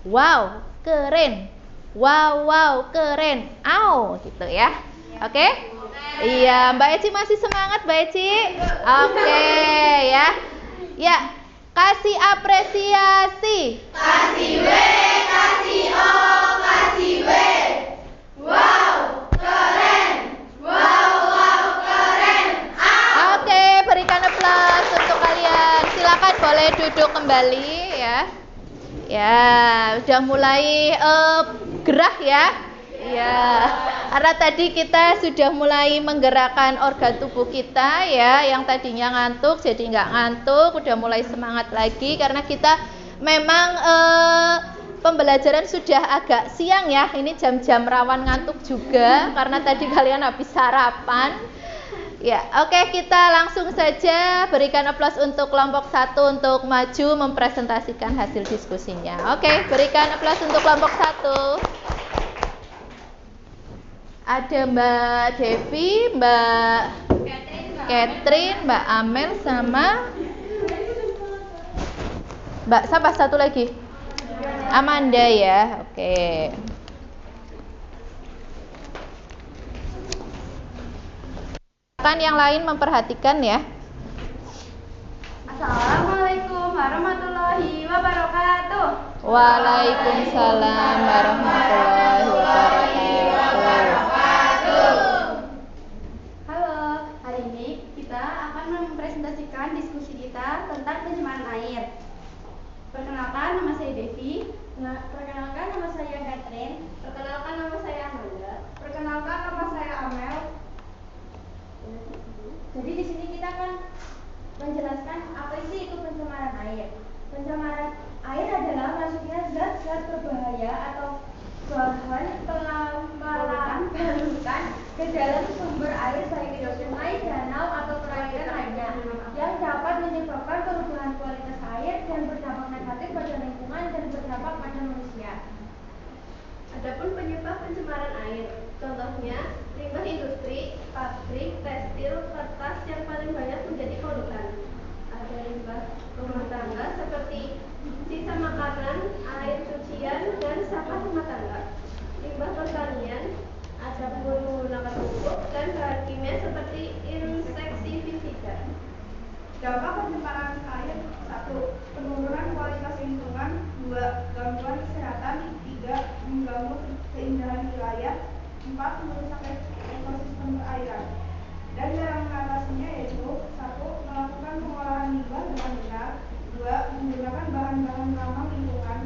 Wow, keren. Wow, wow, keren. Au, gitu ya. Oke? Iya, Mbak Eci masih semangat, Mbak Eci? Oke, ya. Ya, kasih apresiasi. Kasih W, kasih O, kasih W. Wow, keren. Wow, wow, keren. Oke, berikan aplaus untuk kalian. Silakan boleh duduk kembali ya. Ya, udah mulai gerah ya. Ya, karena tadi kita sudah mulai menggerakkan organ tubuh kita ya, yang tadinya ngantuk jadi nggak ngantuk, udah mulai semangat lagi karena kita memang pembelajaran sudah agak siang ya. Ini jam-jam rawan ngantuk juga karena tadi kalian habis sarapan. Ya, oke, kita langsung saja berikan aplaus untuk kelompok 1 untuk maju mempresentasikan hasil diskusinya. Oke, berikan aplaus untuk kelompok 1. Ada Mbak Devi, Mbak Catherine, Mbak Amel sama Mbak siapa satu lagi? Amanda ya. Oke. Kan yang lain memperhatikan ya. Assalamualaikum warahmatullahi wabarakatuh. Waalaikumsalam warahmatullahi wabarakatuh. Halo, hari ini kita akan mempresentasikan diskusi kita tentang pencemaran air. Perkenalkan, nama saya Devi. Perkenalkan, nama saya Catherine. Perkenalkan, nama saya Amanda. Perkenalkan, nama saya Amel. Jadi di sini kita akan menjelaskan apa sih itu pencemaran air. Pencemaran air adalah masuknya zat-zat berbahaya atau bahan pelarutan ke dalam sumber air baik itu sungai, danau atau perairan lainnya yang dapat menyebabkan perubahan kualitas air dan berdampak negatif pada lingkungan dan berdampak pada manusia. Adapun penyebab pencemaran air, contohnya limbah industri, pabrik, tekstil, kertas yang paling banyak menjadi polutan. Ada limbah rumah tangga seperti sisa makanan, air cucian, dan sampah rumah tangga. Limbah pertanian, ada pun menggunakan pupuk dan bahan kimia seperti insektisida. Dampak pencemaran air: 1. Penurunan kualitas lingkungan. 2. Gangguan kesehatan. 3. Mengganggu keindahan wilayah. 4. Merusak ekosistem perairan. Dan cara mengatasinya yaitu 1. Melakukan pengolahan limbah dengan benar. 2. Menggunakan bahan-bahan ramah lingkungan.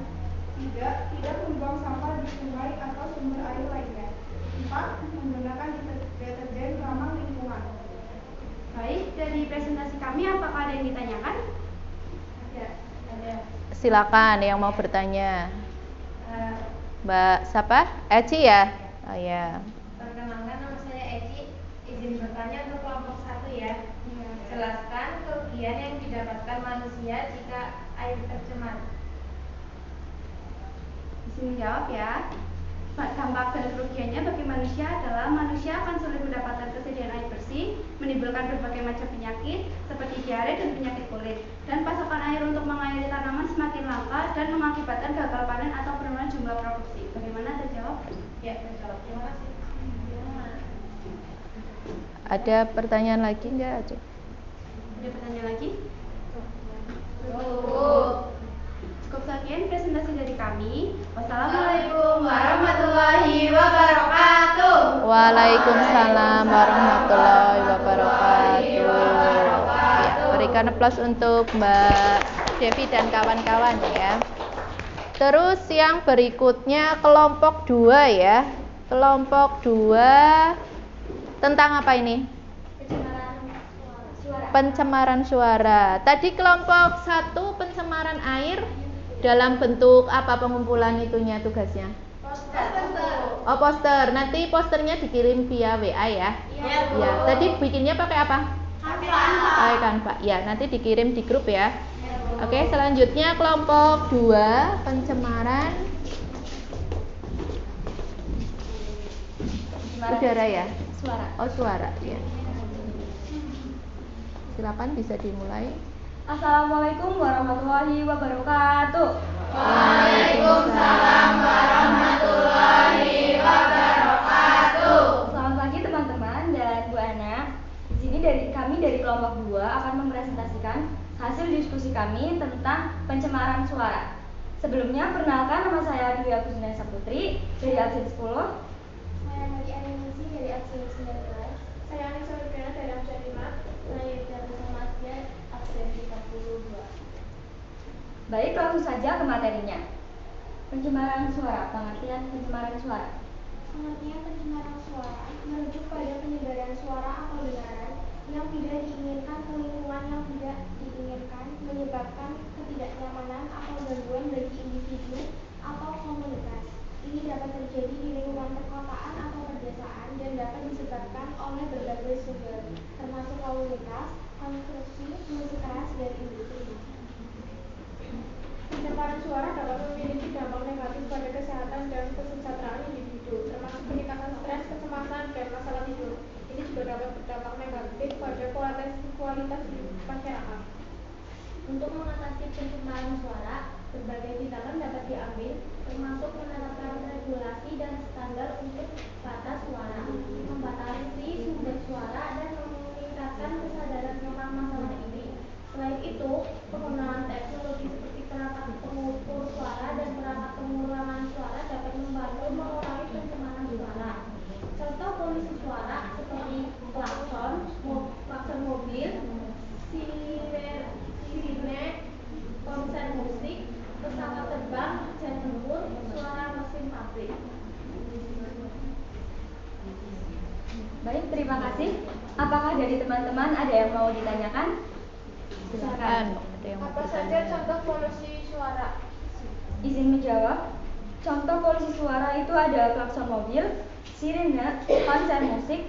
Silakan yang mau bertanya. Mbak siapa? Eci ya? Oh ya. Perkenalkan, nama saya Eci. Izin bertanya untuk kelompok 1 ya. Jelaskan kerugian yang didapatkan manusia jika air tercemar. Izin menjawab ya. Dampak dan kerugiannya bagi manusia adalah manusia akan sulit mendapatkan kesediaan air bersih, menimbulkan berbagai macam penyakit seperti diare dan penyakit kulit, dan pasokan air untuk mengairi tanaman semakin langka dan mengakibatkan gagal panen atau penurunan jumlah produksi. Bagaimana, terjawab? Ya, terjawab. Terima kasih. Ada pertanyaan lagi nggak? Ada pertanyaan lagi? Cukup sekian presentasi dari kami. Wassalamualaikum warahmatullahi wabarakatuh. Waalaikumsalam warahmatullahi wabarakatuh. Ya, berikan aplaus untuk Mbak Devi dan kawan-kawan ya. Terus yang berikutnya kelompok 2 ya. Kelompok 2 tentang apa ini? Pencemaran suara. Tadi kelompok 1 pencemaran air dalam bentuk apa pengumpulan itunya tugasnya? Poster. Oh, poster. Nanti posternya dikirim via WA ya? Ya. Tadi bikinnya pakai apa? Pakai Canva. Ya, nanti dikirim di grup ya. Oke, selanjutnya kelompok 2 pencemaran udara ya? Suara. Oh, suara ya. Silakan bisa dimulai. Assalamualaikum warahmatullahi wabarakatuh. Waalaikumsalam warahmatullahi wabarakatuh. Selamat pagi teman-teman dan Bu Ana. Di sini kami dari kelompok 2 akan mempresentasikan hasil diskusi kami tentang pencemaran suara. Sebelumnya perkenalkan, nama saya Dwi Agustina Saputri dari absen 10. Saya Mari Aninisi dari absen 19. Saya Anissa Wibrana dari absen 5. Saya Yudha Masya absen 32. Baik, langsung saja ke materinya. Pencemaran suara, pengertian pencemaran suara. Pengertian pencemaran suara merujuk pada penyebaran suara atau getaran yang tidak diinginkan ke lingkungan yang tidak diinginkan, menyebabkan ketidaknyamanan atau gangguan bagi individu atau komunitas. Ini dapat terjadi di lingkungan perkotaan atau pedesaan dan dapat disebabkan oleh berbagai sumber, termasuk lalu lintas, konstruksi, musik keras, dan industri. Pencemaran suara dapat memiliki dampak negatif pada kesehatan dan kesejahteraan individu, termasuk peningkatan stres, kecemasan, dan masalah tidur. Ini juga dapat berdampak negatif pada kualitas hidup masyarakat. Untuk mengatasi pencemaran suara, berbagai tindakan dapat diambil, termasuk menetapkan regulasi dan standar untuk batas suara, membatasi sumber suara, dan meningkatkan kesadaran tentang masalah ini. Selain itu, penggunaan teknologi seperti perangkat pengukur suara dan perangkat pengulangan suara dapat membantu mengurangi pencemaran suara. Contoh polusi suara seperti klakson mobil, sirine, konser musik, pesawat terbang, jet tempur, suara mesin pabrik. Baik, terima kasih. Apakah dari teman-teman ada yang mau ditanyakan? Silakan. Ada yang mau Apa saja bertanya? contoh polusi suara? Izin menjawab. Contoh polusi suara itu ada klakson mobil, sirine, konser musik,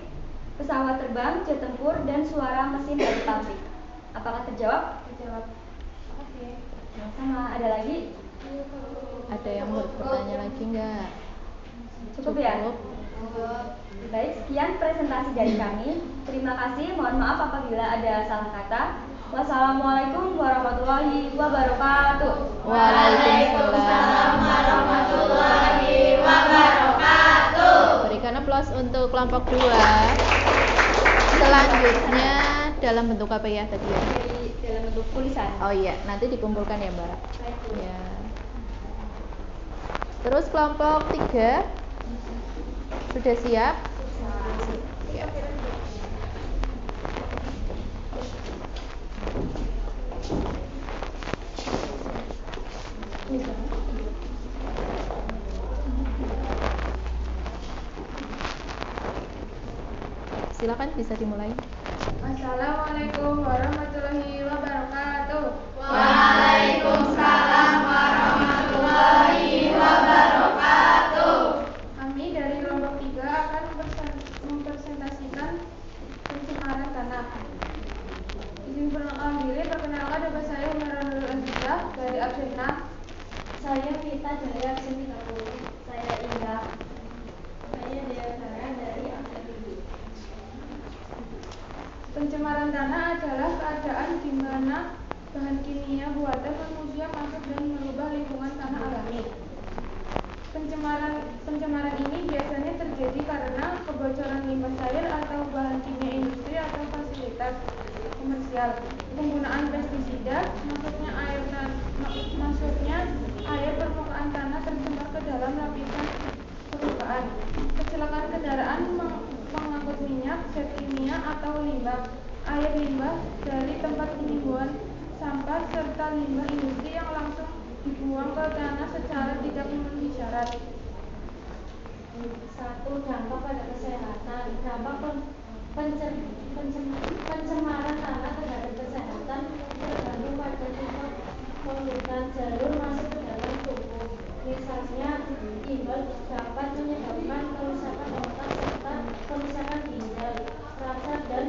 pesawat terbang, jet tempur, dan suara mesin dari pabrik. Apakah terjawab? Terjawab. Oke. Sama, ada lagi? Ada yang mau bertanya lagi nggak? Cukup ya? Baik, sekian presentasi dari kami. Terima kasih, mohon maaf apabila ada salah kata. Wassalamualaikum warahmatullahi wabarakatuh. Waalaikumsalam warahmatullahi wabarakatuh. Berikan aplaus untuk kelompok 2. Selanjutnya dalam bentuk apa ya tadi ya? Dalam bentuk tulisan. Oh iya, nanti dikumpulkan ya Mbak. Ya. Terus kelompok 3 sudah siap? Ya. Silakan bisa dimulai. Assalamualaikum warahmatullahi wabarakatuh. Waalaikumsalam Pencemaran tanah adalah keadaan di mana bahan kimia buatan manusia masuk dan mengubah lingkungan tanah alami. Pencemaran ini biasanya terjadi karena kebocoran limbah cair atau bahan kimia industri atau fasilitas komersial, penggunaan pestisida, masuknya air permukaan tanah tercemar ke dalam lapisan permukaan, kecelakaan kendaraan mengangkut minyak, zat kimia atau limbah, air limbah dari tempat penimbunan sampah serta limbah industri yang langsung dibuang ke tanah secara tidak memenuhi syarat. 1. Dampak pada kesehatan. Dampak pencemaran tanah terhadap kesehatan tergantung pada tingkat polutan jalur masuk ke dalam tubuh. Misalnya, limbah dapat menyebabkan kerusakan otak serta kerusakan ginjal, prostat dan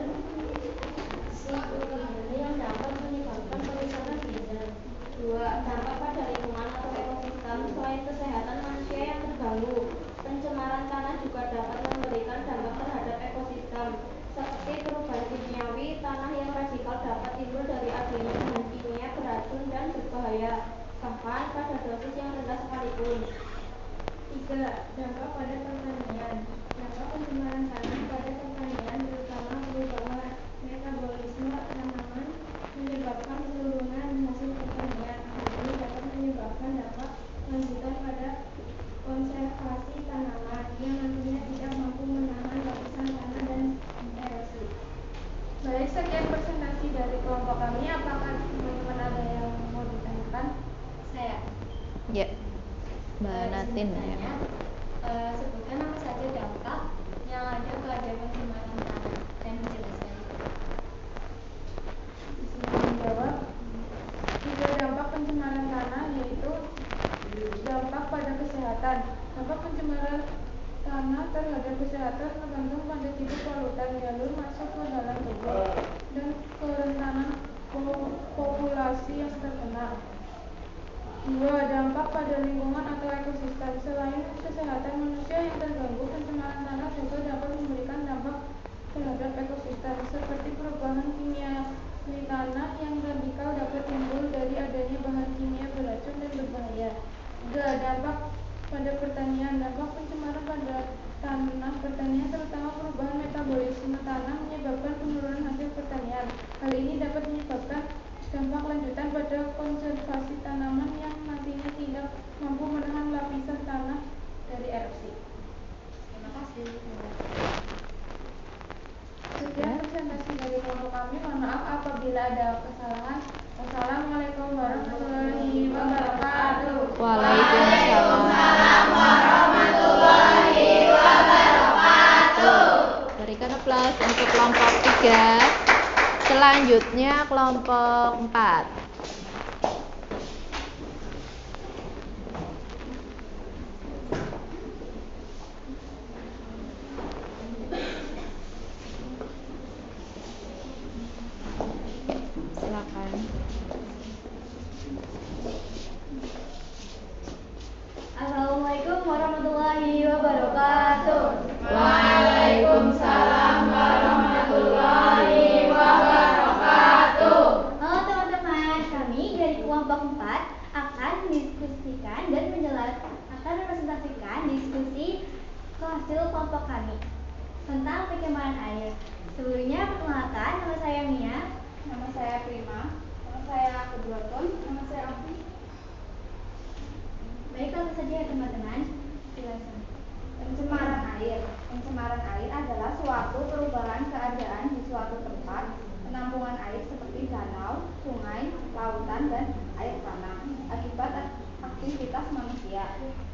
psikologi yang dapat menyebabkan kerusakan ginjal. 2. Dampak pada lingkungan atau ekosistem. Selain kesehatan manusia yang terganggu, pencemaran tanah juga dapat memberikan dampak terhadap ekosistem, seperti perubahan kimiawi tanah yang radikal dapat timbul dari adanya bahan kimia beracun dan berbahaya, bahkan pada dosis yang rendah sekalipun. 3. Dampak pada pertanian. Dampak pencemaran tanah pada pertanian terutama perubahan metabolisme tanaman menyebabkan penurunan hasil pertanian. Hal ini dapat menyebabkan dampak lanjutan pada konservasi tanaman yang nantinya tidak mampu menahan lapisan tanah dan erosi. Baik, sekian presentasi dari kelompok kami. Apakah teman-teman ada yang mau ditanyakan? Saya. Ya, Mbak Natin ya. Sebutkan apa saja dampak yang ada pada pencemaran tanah dan menjelaskan. Menjawab, 3 dampak pencemaran tanah yaitu dampak pada kesehatan. Dampak pencemaran tanah terhadap kesehatan tergantung pada tipe polutan, jalur masuk ke dalam tubuh, dan kerentanan populasi yang terkena. 2. Dampak pada lingkungan atau ekosistem. Selain kesehatan manusia yang terganggu, pencemaran tanah juga dapat memberikan dampak terhadap ekosistem, seperti perubahan kimia di tanah yang radikal dapat timbul dari adanya bahan kimia beracun dan berbahaya. 3. Dampak pada pertanian. Dampak pencemaran pada tanah pertanian terutama perubahan metabolisme tanah menyebabkan penurunan hasil pertanian. Hal ini dapat menyebabkan dampak lanjutan pada konservasi tanaman yang nantinya tidak mampu menahan lapisan tanah dari erosi. Terima kasih. Sekian presentasi dari kelompok kami. Mohon maaf apabila ada kesalahan. Wassalamualaikum warahmatullahi wabarakatuh. Waalaikumsalam warahmatullahi wabarakatuh. Berikan aplaus untuk kelompok 3. Selanjutnya kelompok 4. Silakan. Assalamualaikum warahmatullahi wabarakatuh. Waalaikumsalam warahmatullahi wabarakatuh. Halo teman-teman, kami dari kelompok 4 akan mendiskusikan dan akan mempresentasikan diskusi hasil kelompok kami tentang pencemaran air. Sebelumnya perkenalkan, nama saya Mia. Nama saya Prima. Nama saya Kedua-Tun. Nama saya Afi. Baik, langsung saja ya teman-teman. Silakan. Pencemaran air. Pencemaran air adalah suatu perubahan keadaan di suatu tempat penampungan air seperti danau, sungai, lautan, dan air tanah akibat aktivitas manusia.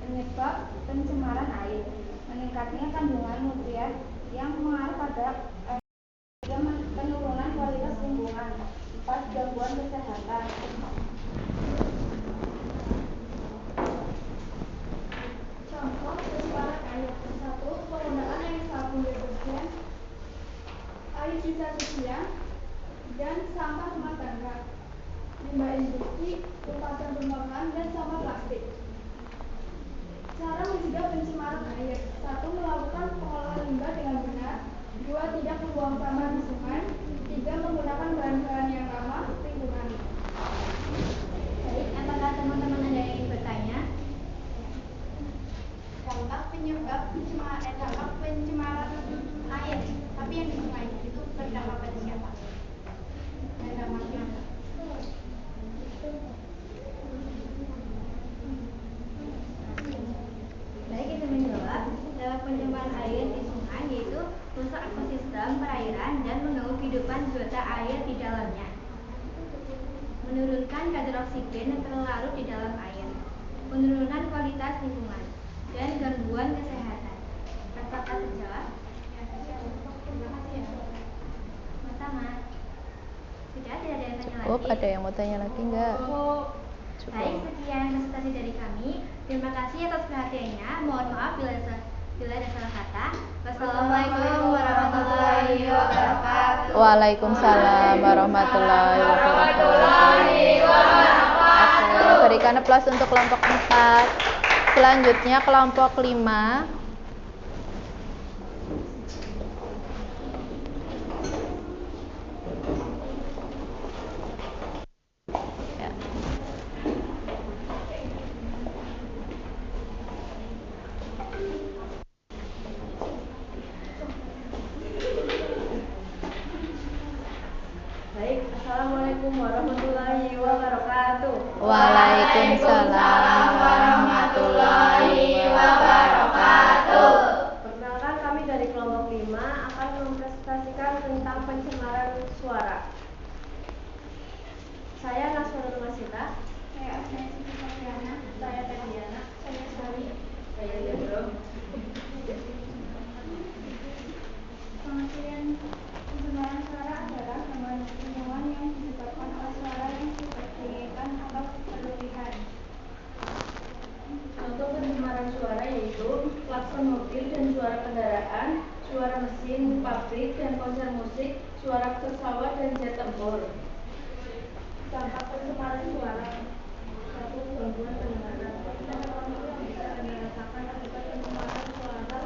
Penyebab pencemaran air: meningkatnya kandungan nutrien yang mengarah pada penurunan kualitas lingkungan. 4. Gangguan kesehatan. Contoh pencemaran air. 1. Penggunaan air sabun deterjen, air sisa-sisa, dan sampah rumah tangga, limbah industri, lepasan pembakaran, dan sampah plastik. Cara mencegah pencemaran air: 1. Melakukan pengolahan limbah dengan benar. 2. Tidak membuang sampah di sungai. biota air di dalamnya. Menurunkan kadar oksigen yang terlarut di dalam air. Penurunan kualitas lingkungan dan gangguan kesehatan. Apakah terjawab? Terima kasih ya. Sama. Sudah tidak ada yang tanya lagi? Cukup, ada yang mau tanya lagi enggak? Cukup. Baik, sekian presentasi dari kami. Terima kasih atas perhatiannya. Mohon maaf bila ada salah kata. Wassalamualaikum warahmatullahi wabarakatuh. Waalaikumsalam warahmatullahi wabarakatuh. Oke, berikan aplaus untuk kelompok 4. Selanjutnya kelompok 5. Assalamualaikum warahmatullahi wabarakatuh. Waalaikumsalam warahmatullahi wabarakatuh. Perkenalkan, kami dari kelompok 5 akan mempresentasikan tentang pencemaran suara. Saya Nasrul Masita. Saya Asma Siti Sofiana. Saya Tediana. Saya Sari. Saya Jadro. Pengertian pencemaran suara adalah gangguan lingkungan yang disebabkan oleh suara yang diperdengarkan atau berlebihan. Contoh pencemaran suara yaitu klakson mobil dan suara kendaraan, suara mesin, pabrik dan konser musik, suara pesawat dan jet tempur. Dampak pencemaran suara. 1. Gangguan pendengaran. Sesuatu yang bisa Anda rasakan akibat pencemaran suara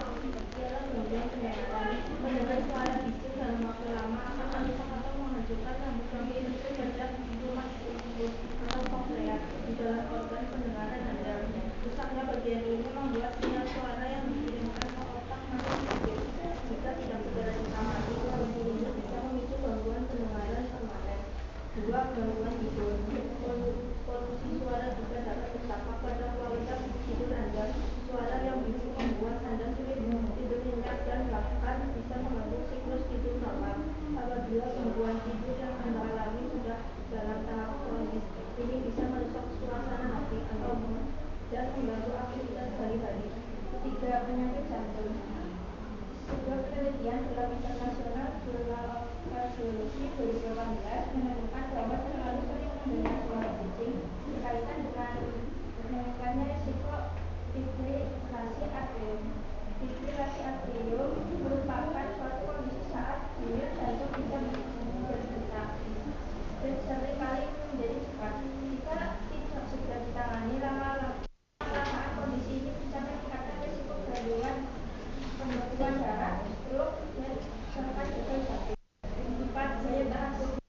ialah gangguan pendengaran. Mendengar suara bising dalam waktu lama akan merusak atau menghancurkan rambut-rambut kecil pada rumah tersebut atau koklea di dalam organ pendengaran Anda. Rusaknya bagian ini membuat sinyal suara yang dikirimkan ke otak makin sedikit. Jika tidak segera ditangani, kondisi ini bisa memicu gangguan pendengaran permanen. 2. Gangguan tidur. Polusi suara juga dapat berdampak pada kualitas tidur Anda. Suara yang bising membuat Anda sulit tidur nyenyak dan bahkan bisa mengganggu siklus tidur normal. Apabila gangguan tidur yang Anda alami sudah dalam tahap kronis, ini bisa merusak suasana hati atau mood dan mengganggu aktivitas sehari-hari. 3. Penyakit jantung. Sebuah penelitian dalam International Journal of Cardiology 2018 menemukan bahwa terlalu sering mendengar suara bising berkaitan dengan meningkatnya risiko fibrilasi atrium. Fibrilasi atrium merupakan suatu kondisi saat denyut jantung bisa berdetak dan sering kali menjadi cepat. Jika tidak segera ditangani, lama-lamaan kondisi ini bisa meningkatkan risiko gangguan pembekuan darah, stroke, dan bahkan gagal jantung. 4. Daya tahan tubuh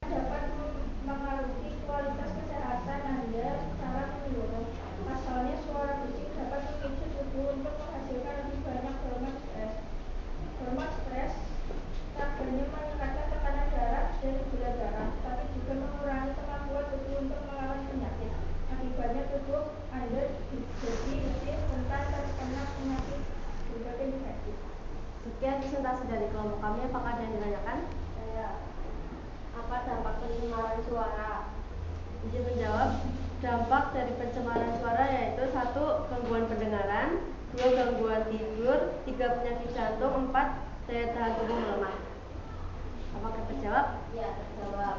dapat mempengaruhi kualitas kesehatan Anda secara menyeluruh. Pasalnya, suara bising dapat memicu tubuh untuk menghasilkan lebih banyak hormon stres. Hormon stres tak hanya meningkatkan tekanan darah dan gula darah, tapi juga mengurangi kemampuan tubuh untuk melawan penyakit. Akibatnya tubuh Anda jadi lebih rentan terkena penyakit berbagai infeksi. Sekian presentasi dari kelompok kami. Apakah ada yang ditanyakan? Apa dampak pencemaran suara? Izin menjawab. Dampak dari pencemaran suara yaitu 1. Gangguan pendengaran, 2. Gangguan tidur, 3. Penyakit jantung, 4. Daya tahan tubuh melemah. Apakah terjawab? Ya, terjawab.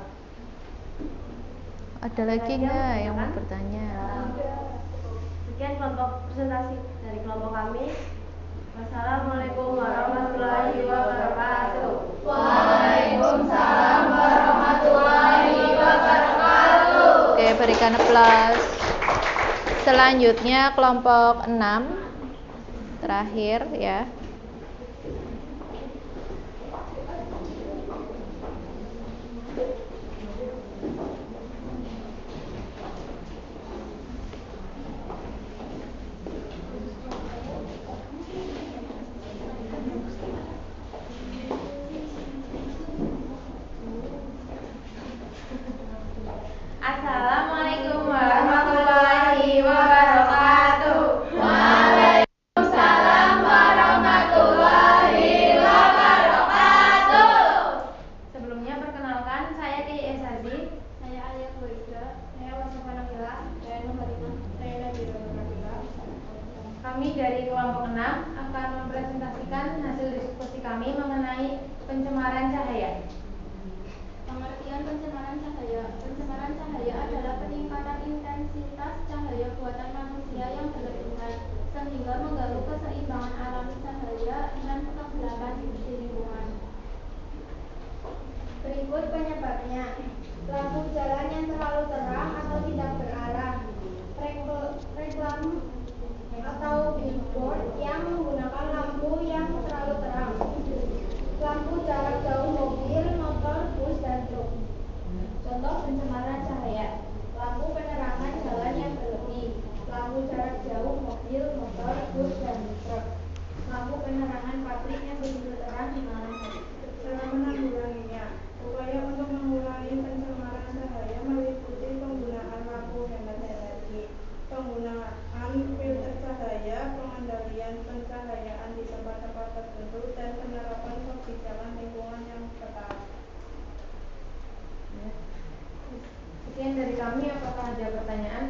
Ada lagi enggak yang mau bertanya? Sekian kelompok presentasi dari kelompok kami. Wassalamualaikum warahmatullahi wabarakatuh. Waalaikumsalam warahmatullahi wabarakatuh. Oke, berikan aplaus. Selanjutnya kelompok 6. Terakhir ya. Assalamualaikum warahmatullahi wabarakatuh. Waalaikumsalam warahmatullahi mengenai pencemaran cahaya. Pengertian pencemaran cahaya. Pencemaran cahaya adalah peningkatan intensitas cahaya buatan manusia yang berlebihan sehingga mengganggu keseimbangan alami cahaya dan kegelapan di lingkungan. Berikut penyebabnya. Lampu jalan yang terlalu terang atau tidak berarah, reklam atau billboard yang menggunakan lampu yang terlalu terang, lampu jarak jauh mobil, motor, bus, dan truk. Contoh pencemaran cahaya: lampu penerangan jalan yang berlebih, lampu jarak jauh mobil, motor, bus, dan truk, lampu penerangan pabrik yang begitu terang di malam hari. Cara menanggulanginya. Upaya untuk mengurangi pencemaran cahaya meliputi penggunaan lampu hemat energi, penggunaan filter cahaya, pengendalian pencahayaan di tempat-tempat tertentu, dan penerapan kebijakan lingkungan yang ketat. Sekian dari kami, apakah ada pertanyaan?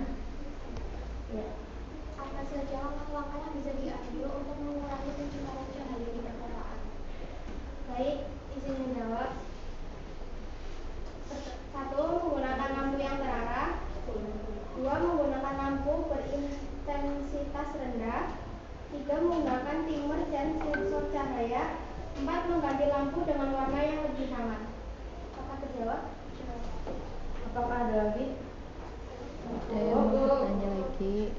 Ya. Apa saja langkah-langkah yang bisa diambil untuk mengurangi pencemaran cahaya di perkotaan? Baik, izin menjawab. 1. Menggunakan lampu yang terarah. 2. Menggunakan lampu berintensitas rendah. 3. Menggunakan dimmer dan sensor cahaya. 4. Mengganti lampu dengan warna yang lebih hangat. Apakah terjawab? Apakah ada lagi? Ada yang mau bertanya lagi?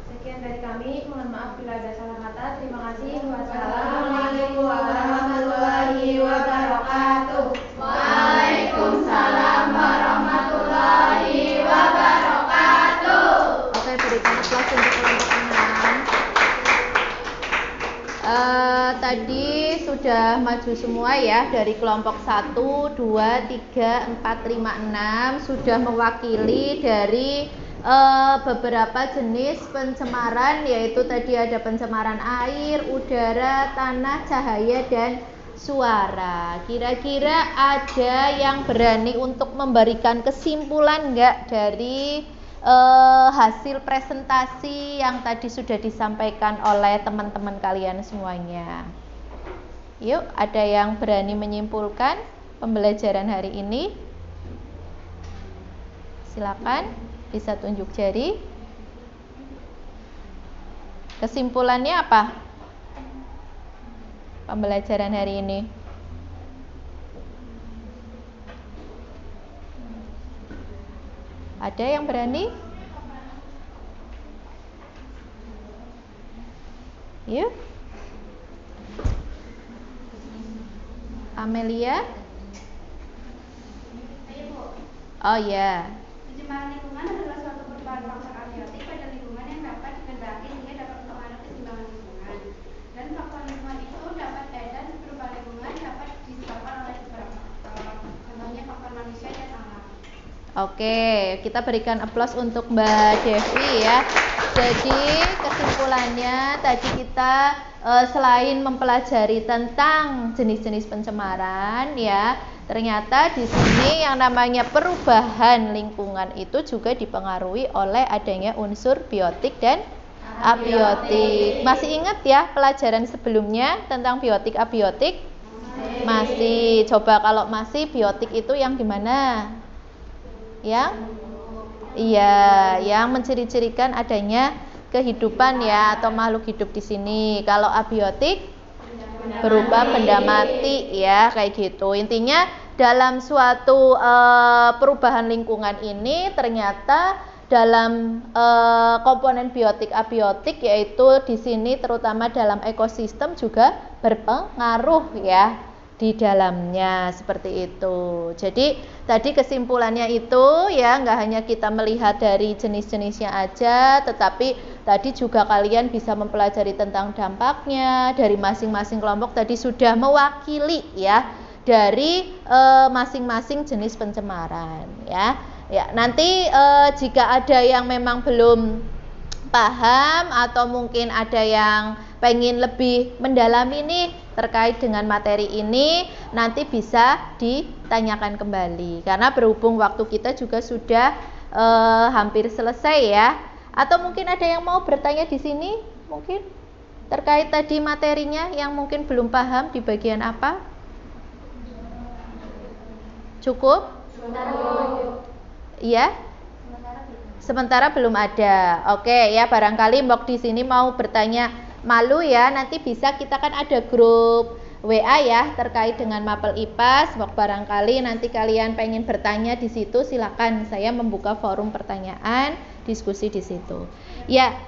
Sekian dari kami, mohon maaf bila ada salah kata. Terima kasih. Wassalamualaikum warahmatullahi wabarakatuh. Waalaikumsalam warahmatullahi wabarakatuh. Oke, berikan aplaus untuk kelompok 6. Tadi sudah maju semua ya, dari kelompok 1, 2, 3, 4, 5, 6 sudah mewakili dari beberapa jenis pencemaran, yaitu tadi ada pencemaran air, udara, tanah, cahaya, dan suara. Kira-kira ada yang berani untuk memberikan kesimpulan enggak dari hasil presentasi yang tadi sudah disampaikan oleh teman-teman kalian semuanya? Yuk, ada yang berani menyimpulkan pembelajaran hari ini? Silakan, bisa tunjuk jari. Kesimpulannya apa? Pembelajaran hari ini. Ada yang berani? Yuk. Amelia? Oh ya. Pencemaran lingkungan adalah suatu perubahan faktor abiotik pada lingkungan yang dapat dikendaki sehingga dapat mempengaruhi keseimbangan lingkungan. Dan faktor lingkungan itu dapat dan perubahan lingkungan dapat disebabkan oleh beberapa faktor. Contohnya faktor manusia dan alam. Oke, kita berikan aplaus untuk Mbak Devi ya. Jadi kesimpulannya tadi kita selain mempelajari tentang jenis-jenis pencemaran ya, ternyata di sini yang namanya perubahan lingkungan itu juga dipengaruhi oleh adanya unsur biotik dan abiotik. Masih ingat ya pelajaran sebelumnya tentang biotik abiotik? Masih. Coba kalau masih, biotik itu yang gimana? Yang menciri-cirikan adanya kehidupan ya, atau makhluk hidup di sini. Kalau abiotik berupa benda mati ya, kayak gitu. Intinya dalam suatu perubahan lingkungan ini ternyata dalam komponen biotik abiotik, yaitu di sini terutama dalam ekosistem juga berpengaruh ya di dalamnya, seperti itu. Jadi tadi kesimpulannya itu ya, nggak hanya kita melihat dari jenis-jenisnya aja, tetapi tadi juga kalian bisa mempelajari tentang dampaknya dari masing-masing kelompok. Tadi sudah mewakili ya dari masing-masing jenis pencemaran ya. Ya, nanti jika ada yang memang belum paham atau mungkin ada yang pengen lebih mendalami nih terkait dengan materi ini, nanti bisa ditanyakan kembali karena berhubung waktu kita juga sudah hampir selesai ya. Atau mungkin ada yang mau bertanya di sini? Mungkin Terkait tadi materinya yang mungkin belum paham di bagian apa? Cukup? Iya? Sementara belum ada. Oke ya, barangkali Mbok di sini mau bertanya malu ya, nanti bisa, kita kan ada grup WA ya terkait dengan mapel IPAS. Mbok barangkali nanti kalian pengen bertanya di situ, silakan, saya membuka forum pertanyaan, diskusi di situ. Ya,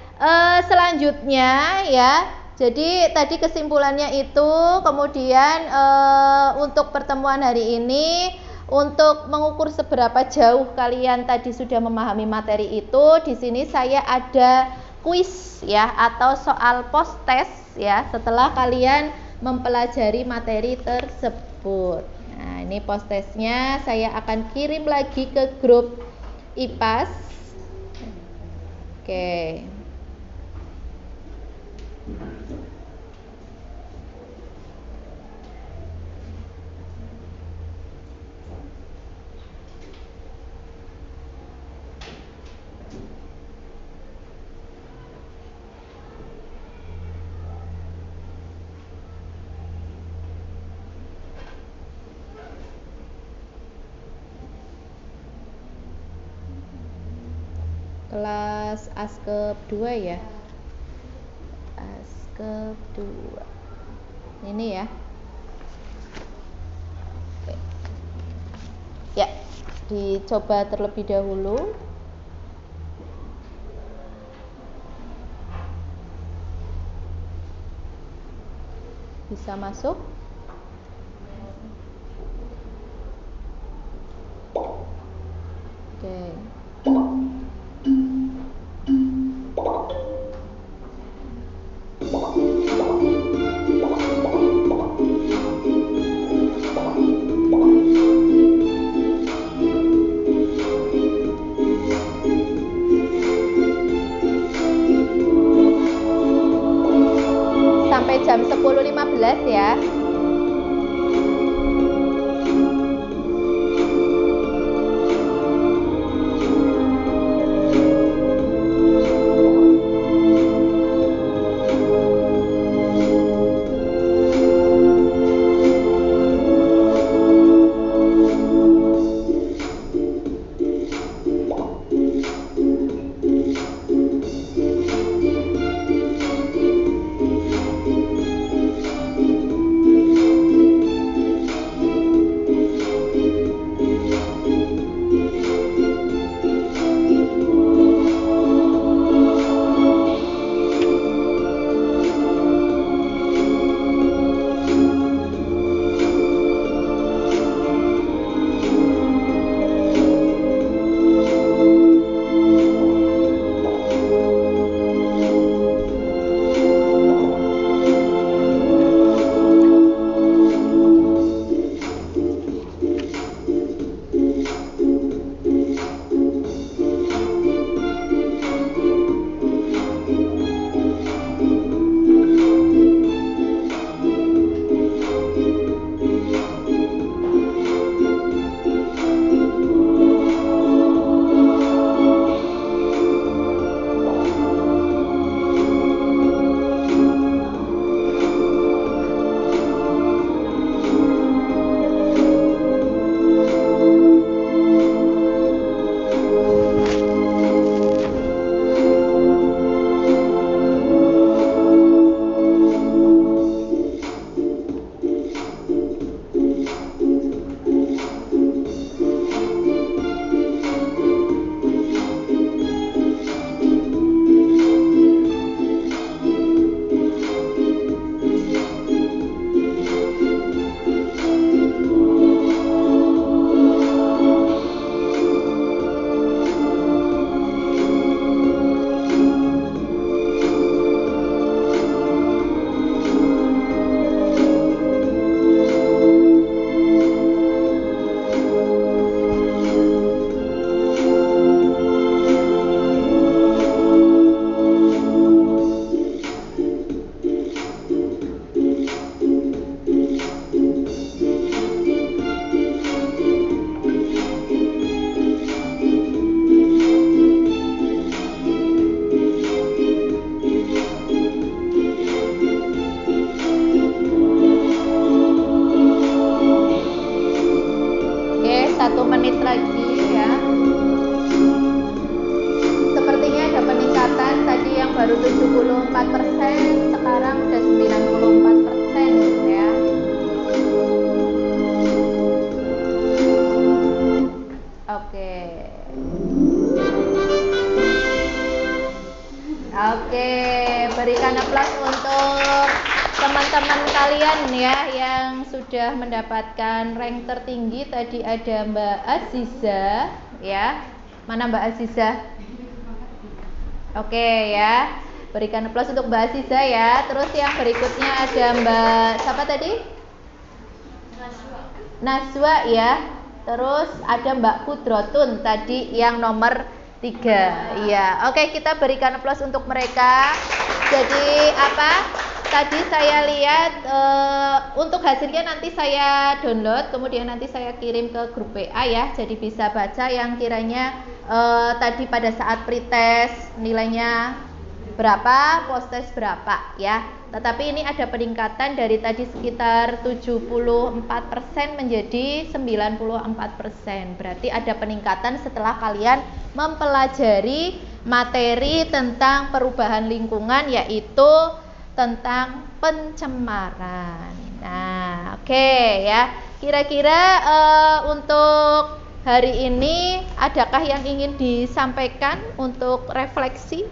selanjutnya ya. Jadi tadi kesimpulannya itu, kemudian untuk pertemuan hari ini, untuk mengukur seberapa jauh kalian tadi sudah memahami materi itu, di sini saya ada kuis ya, atau soal post test ya, setelah kalian mempelajari materi tersebut. Nah, ini post testnya saya akan kirim lagi ke grup IPAS. Oke. Kelas Askep 2 ya. Askep 2. Ini ya. Oke. Ya, dicoba terlebih dahulu. Bisa masuk? Oke. Sampai jam 10.15 ya. teman-teman kalian ya yang sudah mendapatkan rank tertinggi tadi ada Mbak Aziza ya. Mana Mbak Aziza? Oke ya. Berikan aplaus untuk Mbak Aziza ya. Terus yang berikutnya ada Mbak siapa tadi? Naswa ya. Terus ada Mbak Kudrotun tadi yang nomor 3. Iya. Oke, kita berikan aplaus untuk mereka. Jadi apa? Tadi saya lihat untuk hasilnya nanti saya download, kemudian nanti saya kirim ke grup WA ya. Jadi bisa baca yang kiranya tadi pada saat pretest nilainya berapa, post-test berapa ya. Tetapi ini ada peningkatan dari tadi sekitar 74% menjadi 94%. Berarti ada peningkatan setelah kalian mempelajari materi tentang perubahan lingkungan, yaitu tentang pencemaran. Nah, oke ya. Kira-kira untuk hari ini adakah yang ingin disampaikan untuk refleksi?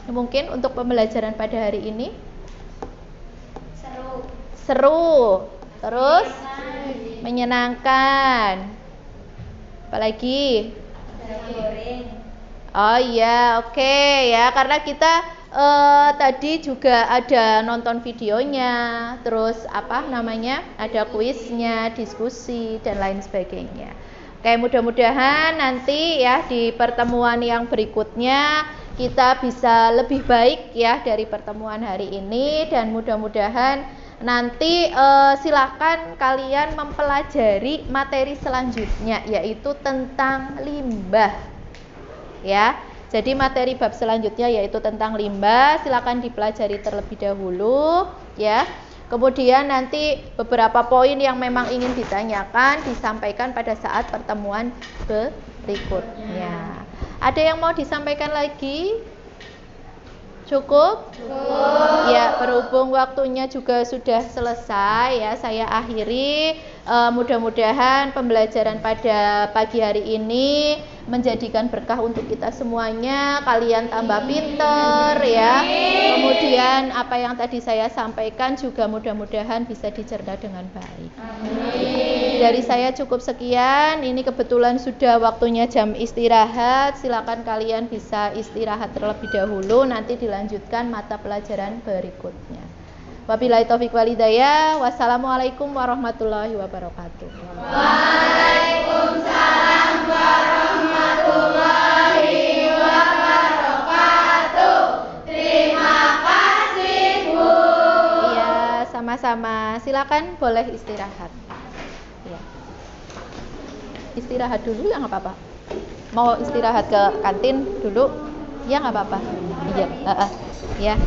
Mungkin untuk pembelajaran pada hari ini? Seru. Terus menyenangkan. Apalagi? Oh iya, oke ya, karena kita tadi juga ada nonton videonya, terus ada kuisnya, diskusi dan lain sebagainya. Oke, mudah-mudahan nanti ya di pertemuan yang berikutnya kita bisa lebih baik ya dari pertemuan hari ini, dan mudah-mudahan nanti silakan kalian mempelajari materi selanjutnya, yaitu tentang limbah ya. Jadi materi bab selanjutnya yaitu tentang limbah, silakan dipelajari terlebih dahulu ya. Kemudian nanti beberapa poin yang memang ingin ditanyakan disampaikan pada saat pertemuan berikutnya. Ada yang mau disampaikan lagi? Cukup? Ya, berhubung waktunya juga sudah selesai ya, saya akhiri. Mudah-mudahan pembelajaran pada pagi hari ini menjadikan berkah untuk kita semuanya. Kalian tambah pinter ya. Kemudian apa yang tadi saya sampaikan juga mudah-mudahan bisa dicerna dengan baik. Amin. Dari saya cukup sekian. Ini kebetulan sudah waktunya jam istirahat. Silakan kalian bisa istirahat terlebih dahulu, nanti dilanjutkan mata pelajaran berikutnya. Wabillahi taufiq wal hidayah. Wassalamualaikum warahmatullahi wabarakatuh. Waalaikumsalam warahmatullahi wabarakatuh. Terima kasih Bu. Iya, sama-sama. Silakan boleh istirahat. Ya. Istirahat dulu ya, nggak apa-apa. Mau istirahat ke kantin dulu? Ya nggak apa-apa. Iya. Ya.